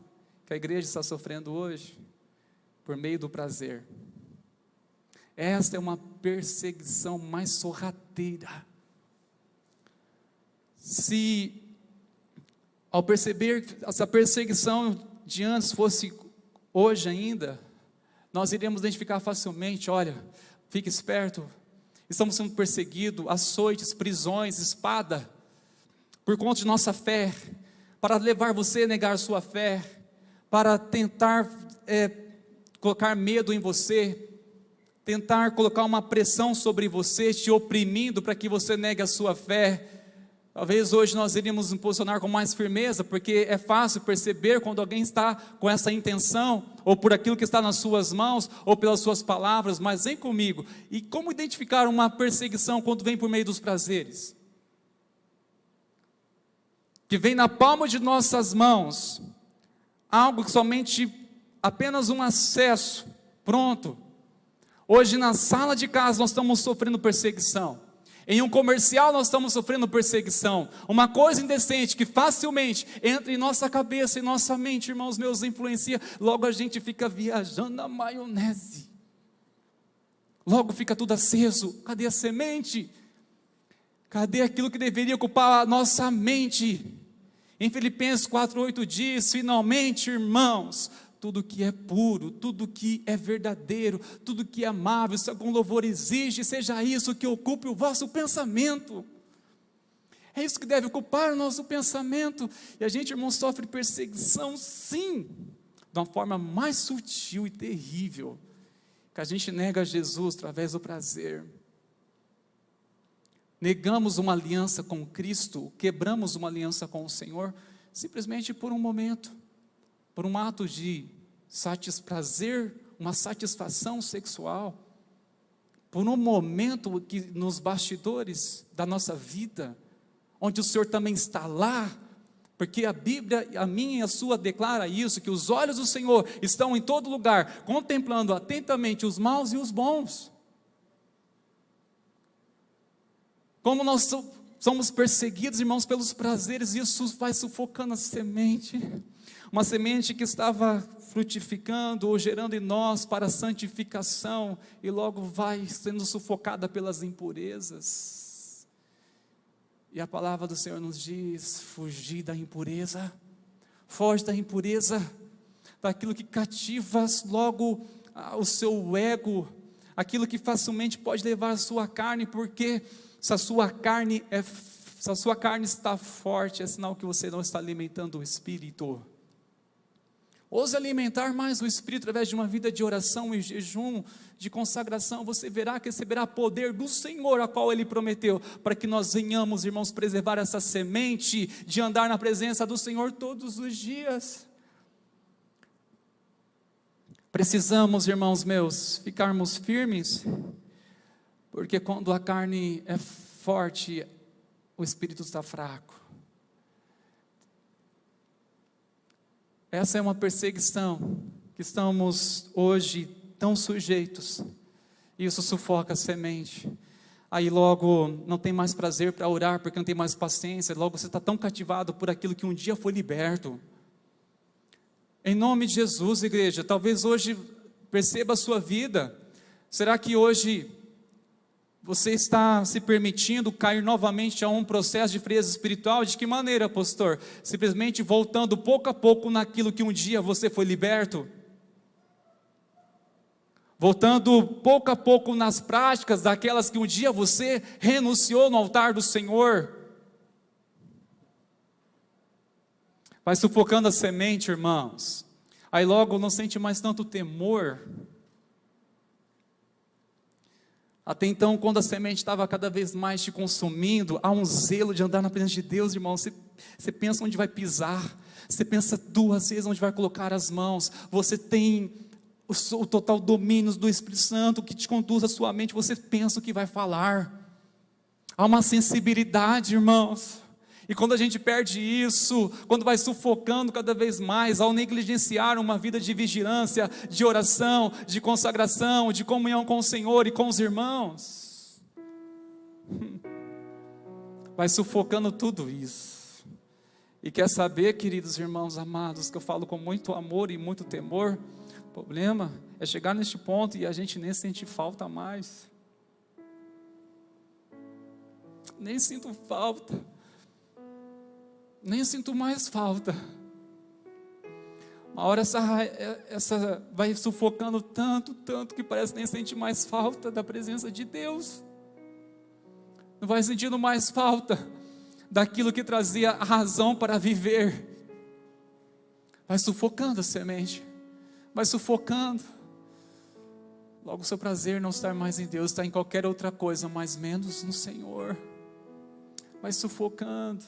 que a igreja está sofrendo hoje? Por meio do prazer. Esta é uma perseguição mais sorrateira. Se ao perceber que essa perseguição de antes fosse hoje ainda, nós iremos identificar facilmente: olha, fique esperto, estamos sendo perseguidos, açoites, prisões, espada, por conta de nossa fé, para levar você a negar sua fé, para tentar colocar medo em você, tentar colocar uma pressão sobre você, te oprimindo para que você negue a sua fé. Talvez hoje nós iríamos nos posicionar com mais firmeza, porque é fácil perceber quando alguém está com essa intenção, ou por aquilo que está nas suas mãos, ou pelas suas palavras. Mas vem comigo, e como identificar uma perseguição quando vem por meio dos prazeres? Que vem na palma de nossas mãos, algo que somente, apenas um acesso, pronto. Hoje na sala de casa nós estamos sofrendo perseguição. Em um comercial nós estamos sofrendo perseguição. Uma coisa indecente que facilmente entra em nossa cabeça e nossa mente, irmãos meus, influencia. Logo a gente fica viajando na maionese. Logo fica tudo aceso. Cadê a semente? Cadê aquilo que deveria ocupar a nossa mente? Em Filipenses 4:8 diz: finalmente, irmãos, tudo que é puro, tudo que é verdadeiro, tudo que é amável, se algum louvor exige, seja isso que ocupe o vosso pensamento. É isso que deve ocupar o nosso pensamento. E a gente, irmão, sofre perseguição, sim, de uma forma mais sutil e terrível, que a gente nega Jesus através do prazer. Negamos uma aliança com Cristo, quebramos uma aliança com o Senhor, simplesmente por um momento, por um ato de prazer, uma satisfação sexual, por um momento que nos bastidores da nossa vida, onde o Senhor também está lá, porque a Bíblia, a minha e a sua, declara isso, que os olhos do Senhor estão em todo lugar, contemplando atentamente os maus e os bons. Como nós somos perseguidos, irmãos, pelos prazeres, isso vai sufocando a semente, uma semente que estava frutificando ou gerando em nós para a santificação, e logo vai sendo sufocada pelas impurezas. E a palavra do Senhor nos diz: fugir da impureza, foge da impureza, daquilo que cativa logo o seu ego, aquilo que facilmente pode levar a sua carne, porque se a sua carne está forte, é sinal que você não está alimentando o Espírito. Ouse alimentar mais o Espírito através de uma vida de oração e jejum, de consagração. Você verá que receberá poder do Senhor, a qual Ele prometeu, para que nós venhamos, irmãos, preservar essa semente de andar na presença do Senhor todos os dias. Precisamos, irmãos meus, ficarmos firmes, porque quando a carne é forte, o Espírito está fraco. Essa é uma perseguição que estamos hoje tão sujeitos. Isso sufoca a semente. Aí logo não tem mais prazer para orar, porque não tem mais paciência. Logo você está tão cativado por aquilo que um dia foi liberto. Em nome de Jesus, igreja, talvez hoje perceba a sua vida. Será que hoje Você está se permitindo cair novamente a um processo de frieza espiritual? De que maneira, pastor? Simplesmente voltando pouco a pouco naquilo que um dia você foi liberto. Voltando pouco a pouco nas práticas daquelas que um dia você renunciou no altar do Senhor. Vai sufocando a semente, irmãos. Aí logo não sente mais tanto temor. Até então, quando a semente estava cada vez mais te consumindo, há um zelo de andar na presença de Deus, irmão. Você pensa onde vai pisar, você pensa 2 vezes onde vai colocar as mãos, você tem o total domínio do Espírito Santo que te conduz a sua mente, você pensa o que vai falar. Há uma sensibilidade, irmãos. E quando a gente perde isso, quando vai sufocando cada vez mais, ao negligenciar uma vida de vigilância, de oração, de consagração, de comunhão com o Senhor e com os irmãos, vai sufocando tudo isso. E quer saber, queridos irmãos amados, que eu falo com muito amor e muito temor, o problema é chegar neste ponto e a gente nem sente falta mais. Nem sinto falta. Nem sinto mais falta. Uma hora essa vai sufocando tanto que parece que nem sente mais falta da presença de Deus. Não vai sentindo mais falta daquilo que trazia a razão para viver. Vai sufocando a semente. Vai sufocando. Logo o seu prazer não estar mais em Deus, está em qualquer outra coisa, mas menos no Senhor. Vai sufocando.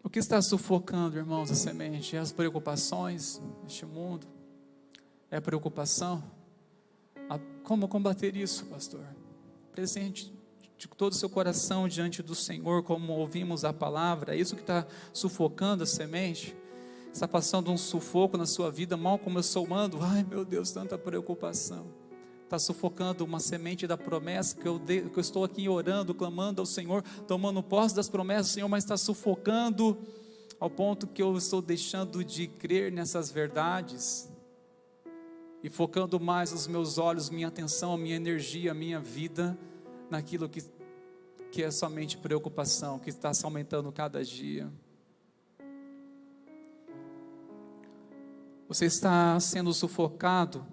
O que está sufocando, irmãos, a semente? É as preocupações deste mundo? É a preocupação? Como combater isso, pastor? Presente de todo o seu coração diante do Senhor, como ouvimos a palavra. É isso que está sufocando a semente? Está passando um sufoco na sua vida, mal começou o mando? Ai meu Deus, tanta preocupação. Está sufocando uma semente da promessa que eu estou aqui orando, clamando ao Senhor, tomando posse das promessas do Senhor, mas está sufocando ao ponto que eu estou deixando de crer nessas verdades e focando mais os meus olhos, minha atenção, minha energia, minha vida naquilo que é somente preocupação, que está se aumentando cada dia. Você está sendo sufocado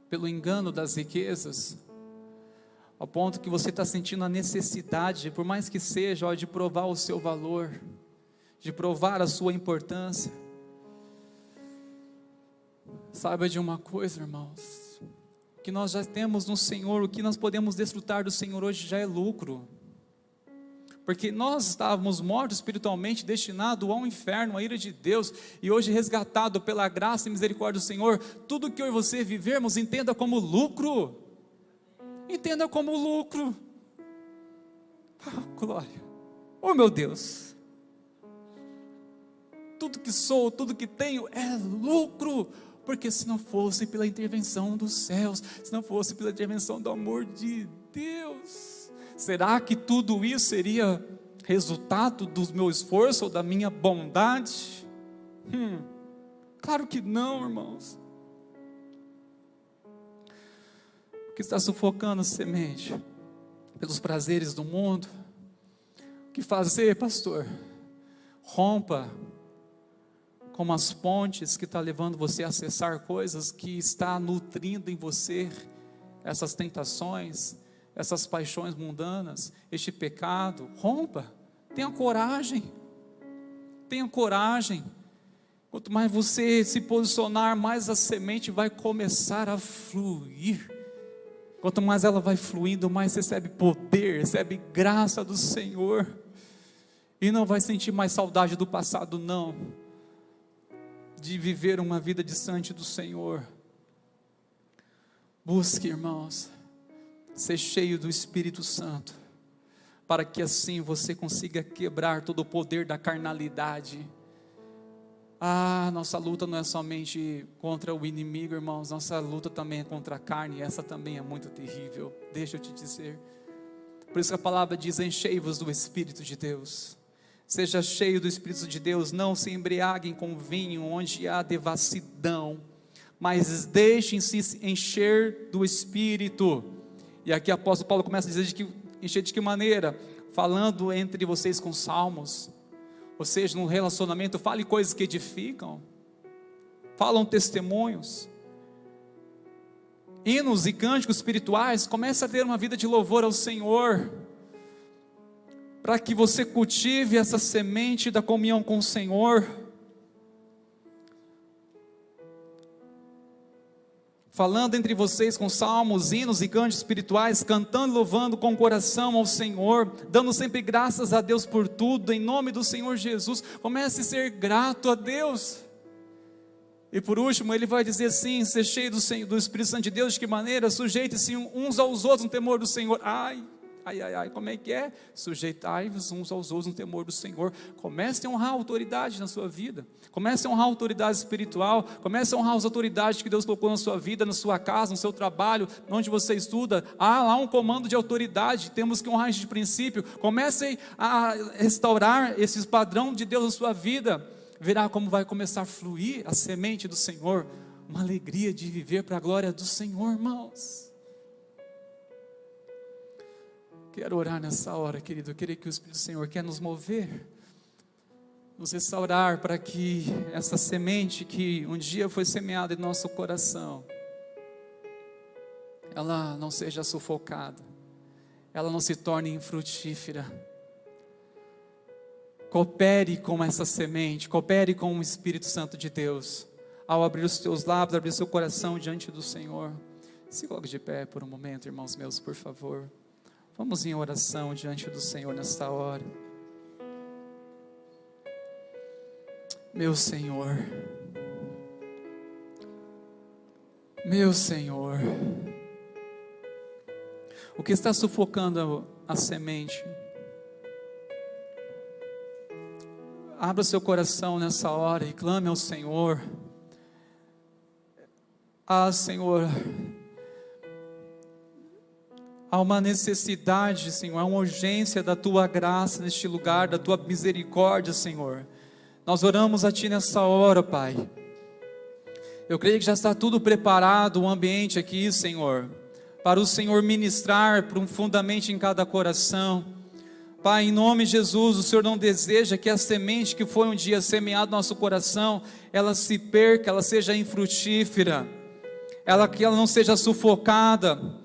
pelo engano das riquezas, ao ponto que você está sentindo a necessidade, por mais que seja, de provar o seu valor, de provar a sua importância. Saiba de uma coisa, irmãos, o que nós já temos no Senhor, o que nós podemos desfrutar do Senhor hoje já é lucro, porque nós estávamos mortos espiritualmente, destinados ao inferno, à ira de Deus, e hoje resgatado pela graça e misericórdia do Senhor. Tudo que eu e você vivermos, entenda como lucro. Entenda como lucro. Glória. Oh meu Deus. Tudo que sou, tudo que tenho é lucro, porque se não fosse pela intervenção dos céus, se não fosse pela intervenção do amor de Deus, será que tudo isso seria resultado do meu esforço ou da minha bondade? Claro que não, irmãos. O que está sufocando a semente? Pelos prazeres do mundo? O que fazer, pastor? Rompa como as pontes que está levando você a acessar coisas que está nutrindo em você essas tentações, essas paixões mundanas, este pecado. Rompa, tenha coragem, quanto mais você se posicionar, mais a semente vai começar a fluir, quanto mais ela vai fluindo, mais recebe poder, recebe graça do Senhor, e não vai sentir mais saudade do passado não, de viver uma vida distante do Senhor. Busque, irmãos, ser cheio do Espírito Santo, para que assim você consiga quebrar todo o poder da carnalidade. Nossa luta não é somente contra o inimigo, irmãos, nossa luta também é contra a carne, e essa também é muito terrível, deixa eu te dizer. Por isso que a palavra diz: enchei-vos do Espírito de Deus. Seja cheio do Espírito de Deus, não se embriaguem com vinho onde há devassidão, mas deixem-se encher do Espírito. E aqui o apóstolo Paulo começa a dizer encher de que maneira? Falando entre vocês com salmos, ou seja, no relacionamento, fale coisas que edificam, falam testemunhos, hinos e cânticos espirituais. Comece a ter uma vida de louvor ao Senhor, para que você cultive essa semente da comunhão com o Senhor. Falando entre vocês com salmos, hinos e cânticos espirituais, cantando e louvando com o coração ao Senhor, dando sempre graças a Deus por tudo, em nome do Senhor Jesus. Comece a ser grato a Deus. E por último, ele vai dizer assim: ser cheio do Espírito Santo de Deus. De que maneira? Sujeite-se uns aos outros no temor do Senhor. Como é que é? Sujeitai-vos uns aos outros no temor do Senhor. Comece a honrar a autoridade na sua vida. Comece a honrar a autoridade espiritual. Comece a honrar as autoridades que Deus colocou na sua vida, na sua casa, no seu trabalho, onde você estuda. Há lá um comando de autoridade. Temos que honrar esse princípio. Comece a restaurar esse padrão de Deus na sua vida. Verá como vai começar a fluir a semente do Senhor. Uma alegria de viver para a glória do Senhor, irmãos. Quero orar nessa hora, querido. Eu queria que o Espírito do Senhor quer nos mover, nos restaurar, para que essa semente que um dia foi semeada em nosso coração, ela não seja sufocada, ela não se torne infrutífera. Coopere com essa semente, coopere com o Espírito Santo de Deus, ao abrir os teus lábios, abrir seu coração diante do Senhor. Se coloque de pé por um momento, irmãos meus, por favor. Vamos em oração diante do Senhor nesta hora. Meu Senhor, o que está sufocando a semente? Abra seu coração nessa hora e clame ao Senhor. Senhor, há uma necessidade, Senhor, há uma urgência da Tua graça neste lugar, da Tua misericórdia, Senhor. Nós oramos a Ti nessa hora, Pai. Eu creio que já está tudo preparado, o ambiente aqui, Senhor, para o Senhor ministrar profundamente em cada coração. Pai, em nome de Jesus, o Senhor não deseja que a semente que foi um dia semeada no nosso coração, ela se perca, ela seja infrutífera, que ela não seja sufocada.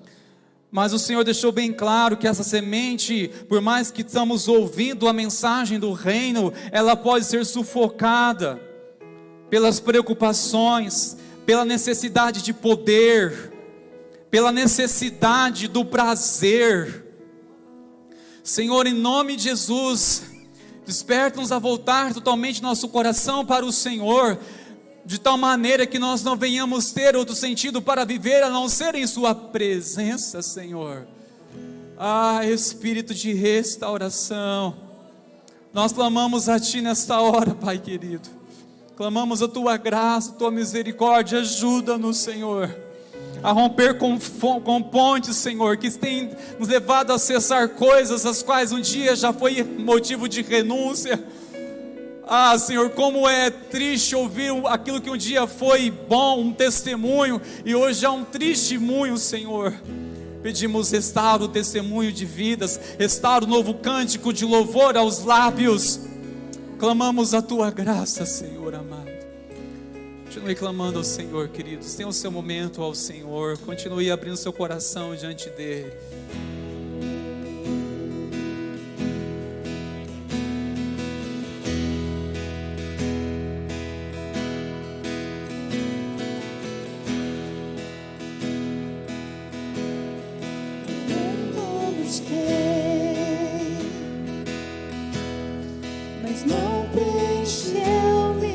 Mas o Senhor deixou bem claro que essa semente, por mais que estamos ouvindo a mensagem do reino, ela pode ser sufocada pelas preocupações, pela necessidade de poder, pela necessidade do prazer. Senhor, em nome de Jesus, desperta-nos a voltar totalmente nosso coração para o Senhor, de tal maneira que nós não venhamos ter outro sentido para viver a não ser em Sua presença, Senhor. Espírito de restauração, nós clamamos a Ti nesta hora, Pai querido. Clamamos a Tua graça, a Tua misericórdia. Ajuda-nos, Senhor, a romper com pontes, Senhor, que tem nos levado a acessar coisas as quais um dia já foi motivo de renúncia. Senhor, como é triste ouvir aquilo que um dia foi bom, um testemunho, e hoje é um testemunho, Senhor. Pedimos, restaura o testemunho de vidas, restaura o novo cântico de louvor aos lábios. Clamamos a Tua graça, Senhor amado. Continue clamando ao Senhor, queridos. Tenha o seu momento ao Senhor. Continue abrindo seu coração diante dEle. Mas não preencheu-me.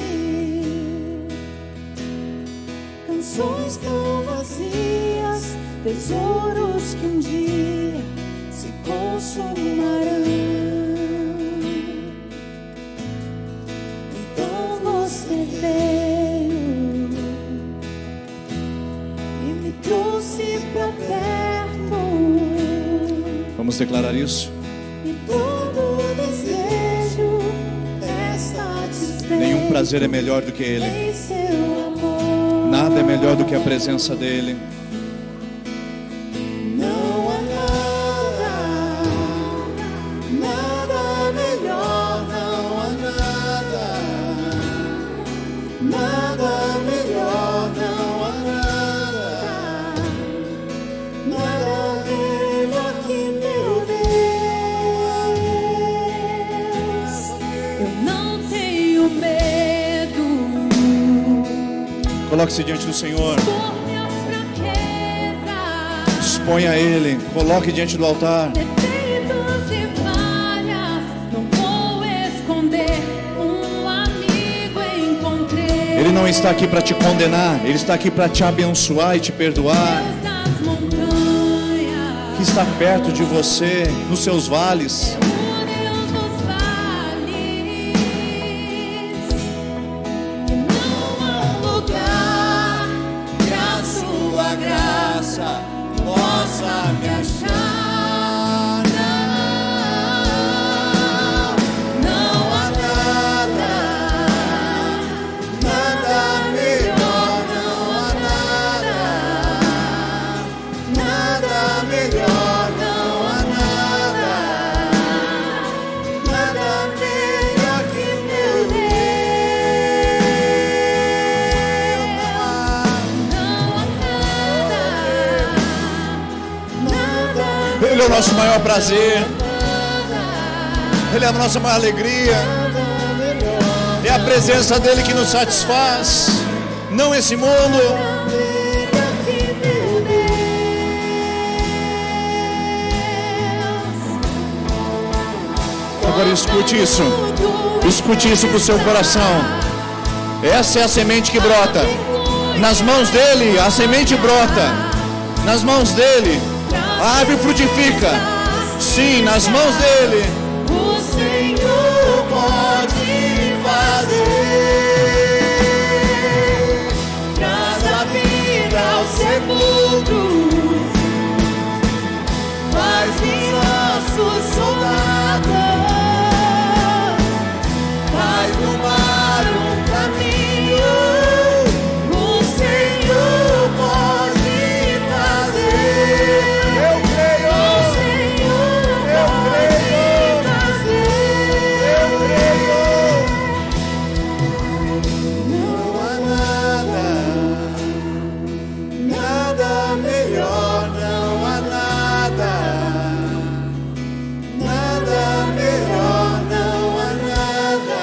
Canções tão vazias, tesouros que um dia se consumarão. Então você veio e me trouxe pra perto. Vamos declarar isso? E todo desejo prazer é melhor do que Ele. em seu amor. Nada é melhor do que a presença dEle. Não há nada melhor, não há nada melhor, não há nada melhor que meu Deus. Eu não tenho medo Coloque-se diante do Senhor. por minhas fraquezas, Exponha a Ele. Coloque diante do altar. defeitos e falhas. Não vou esconder, um amigo encontrei. Ele não está aqui para te condenar. Ele está aqui para te abençoar e te perdoar. Deus das montanhas, Que está perto de você, nos seus vales. o Deus dos vales. Que não há lugar pra sua graça possa me achar. Não há nada melhor, não há Nada melhor, não há nada melhor que meu Deus. não há Nada Ele é o nosso maior prazer. Ele é a nossa maior alegria. É a presença dEle que nos satisfaz. Não esse mundo. melhor que meu Deus. Agora escute isso. Escute isso com o seu coração. Essa é a semente que brota. Nas mãos dEle, a semente brota. Nas mãos dEle, a árvore frutifica. Sim, nas mãos dEle. O Senhor pode fazer. Traz a vida ao sepulcro. Faz de nossos soldados. Faz do mar um caminho. O Senhor pode fazer. Eu creio. O Senhor pode fazer. Não há nada melhor, não há nada melhor, não há nada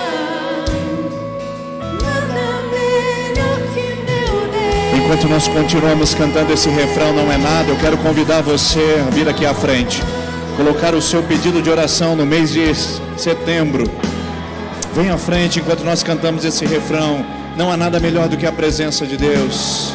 melhor que meu Deus. Enquanto nós continuamos cantando esse refrão, não é nada, eu quero convidar você a vir aqui à frente. Colocar o seu pedido de oração no mês de setembro. Venha à frente enquanto nós cantamos esse refrão. Não há nada melhor do que a presença de Deus.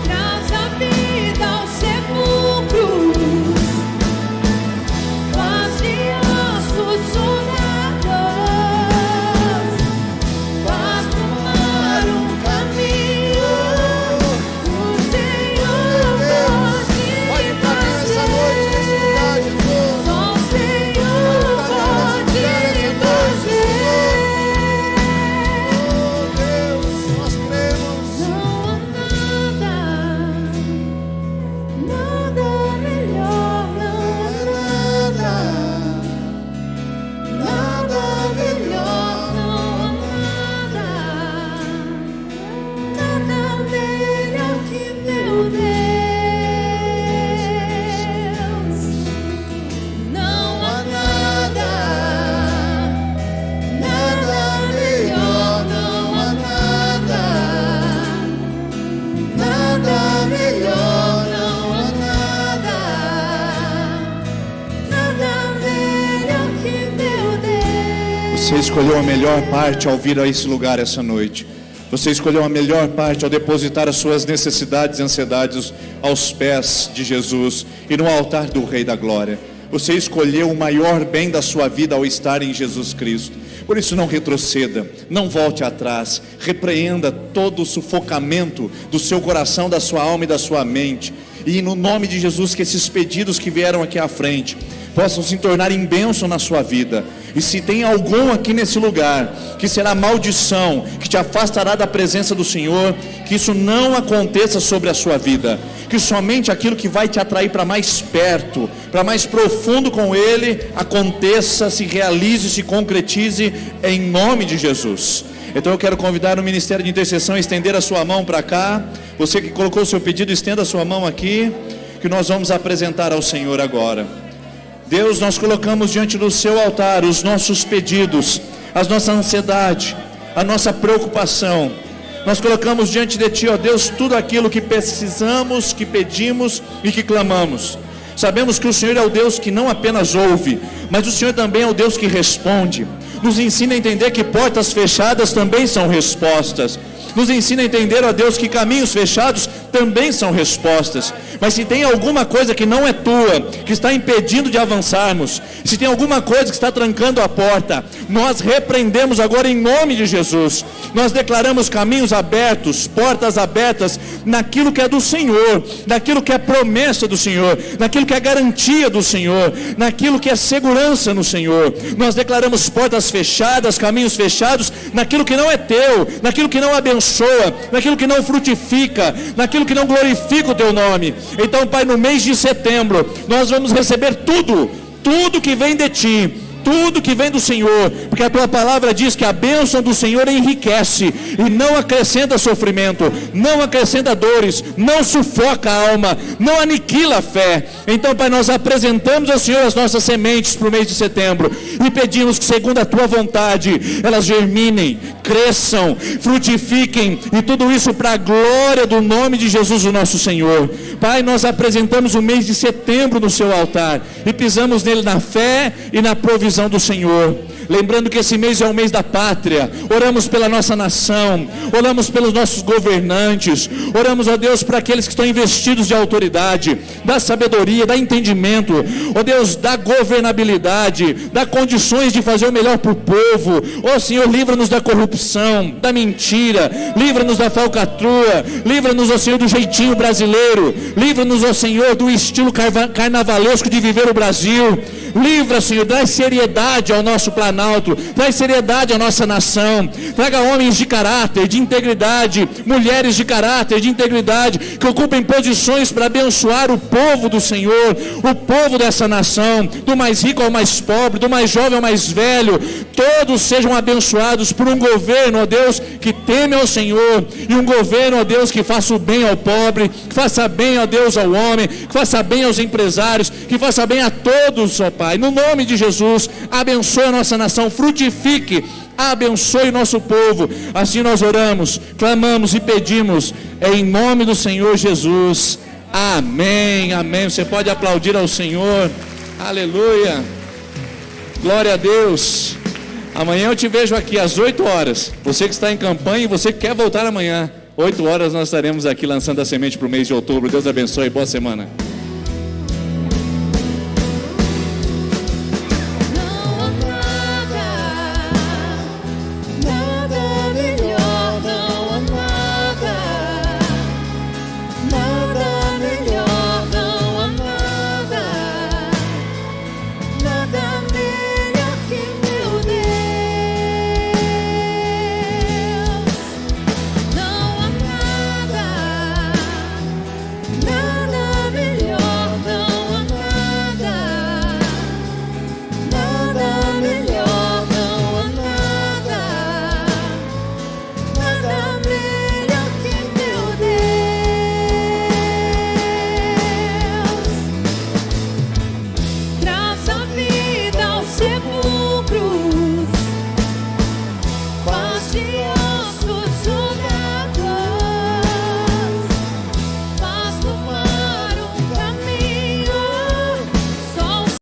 Traz a vida ao sepulcro. Faz de ossos soldados. Faz do mar um caminho. O Senhor pode fazer. Só o Senhor pode fazer. Não há nada melhor, não há nada melhor, não há nada melhor que meu Deus. Não há nada melhor, não há nada melhor, não há nada melhor que meu Deus. Você escolheu a melhor parte ao vir a esse lugar essa noite. Você escolheu a melhor parte ao depositar as suas necessidades e ansiedades aos pés de Jesus e no altar do Rei da Glória. Você escolheu o maior bem da sua vida ao estar em Jesus Cristo. Por isso não retroceda, não volte atrás, repreenda todo o sufocamento do seu coração, da sua alma e da sua mente, e no nome de Jesus que esses pedidos que vieram aqui à frente possam se tornar em bênção na sua vida. E se tem algum aqui nesse lugar que será maldição, que te afastará da presença do Senhor, que isso não aconteça sobre a sua vida, que somente aquilo que vai te atrair para mais perto, para mais profundo com Ele, aconteça, se realize, se concretize em nome de Jesus. Então eu quero convidar o Ministério de Intercessão a estender a sua mão para cá. Você que colocou o seu pedido, estenda a sua mão aqui, que nós vamos apresentar ao Senhor agora. Deus, nós colocamos diante do seu altar os nossos pedidos, a nossa ansiedade, a nossa preocupação. Nós colocamos diante de Ti, ó Deus, tudo aquilo que precisamos, que pedimos e que clamamos. Sabemos que o Senhor é o Deus que não apenas ouve, mas o Senhor também é o Deus que responde. Nos ensina a entender que portas fechadas também são respostas. Nos ensina a entender, ó Deus, que caminhos fechados também são respostas. Mas se tem alguma coisa que não é tua, que está impedindo de avançarmos, se tem alguma coisa que está trancando a porta, nós repreendemos agora em nome de Jesus. Nós declaramos caminhos abertos, portas abertas, naquilo que é do Senhor, naquilo que é promessa do Senhor, naquilo que é garantia do Senhor, naquilo que é segurança no Senhor. Nós declaramos portas fechadas, caminhos fechados, naquilo que não é teu, naquilo que não abençoa, naquilo que não frutifica, naquilo que não glorifica o teu nome. Então, Pai, no mês de setembro, nós vamos receber tudo que vem de Ti, tudo que vem do Senhor, porque a Tua palavra diz que a bênção do Senhor enriquece e não acrescenta sofrimento, não acrescenta dores, não sufoca a alma, não aniquila a fé. Então, Pai, nós apresentamos ao Senhor as nossas sementes para o mês de setembro e pedimos que, segundo a Tua vontade, elas germinem, cresçam, frutifiquem, e tudo isso para a glória do nome de Jesus, o nosso Senhor. Pai, nós apresentamos o mês de setembro no Seu altar e pisamos nele na fé e na provisão do Senhor, lembrando que esse mês é o mês da pátria. Oramos pela nossa nação, oramos pelos nossos governantes, oramos, ó Deus, para aqueles que estão investidos de autoridade, da sabedoria, da entendimento, ó Deus, da governabilidade, da condições de fazer o melhor para o povo. Ó Senhor, livra-nos da corrupção, da mentira, livra-nos da falcatrua, livra-nos, ó Senhor, do jeitinho brasileiro, livra-nos, ó Senhor, do estilo carnavalesco de viver o Brasil. Livra, Senhor, traz seriedade ao nosso Planalto, traz seriedade à nossa nação, traga homens de caráter, de integridade, mulheres de caráter, de integridade, que ocupem posições para abençoar o povo do Senhor, o povo dessa nação, do mais rico ao mais pobre, do mais jovem ao mais velho. Todos sejam abençoados por um governo, ó Deus, que teme ao Senhor, e um governo, ó Deus, que faça o bem ao pobre, que faça bem, ó Deus, ao homem, que faça bem aos empresários, que faça bem a todos, ó Pai. No nome de Jesus, abençoe a nossa nação, frutifique, abençoe o nosso povo. Assim nós oramos, clamamos e pedimos, em nome do Senhor Jesus. Amém, amém. Você pode aplaudir ao Senhor. Aleluia. Glória a Deus. Amanhã eu te vejo aqui às 8 horas. Você que está em campanha e você que quer voltar amanhã, 8 horas nós estaremos aqui lançando a semente para o mês de outubro. Deus abençoe, boa semana.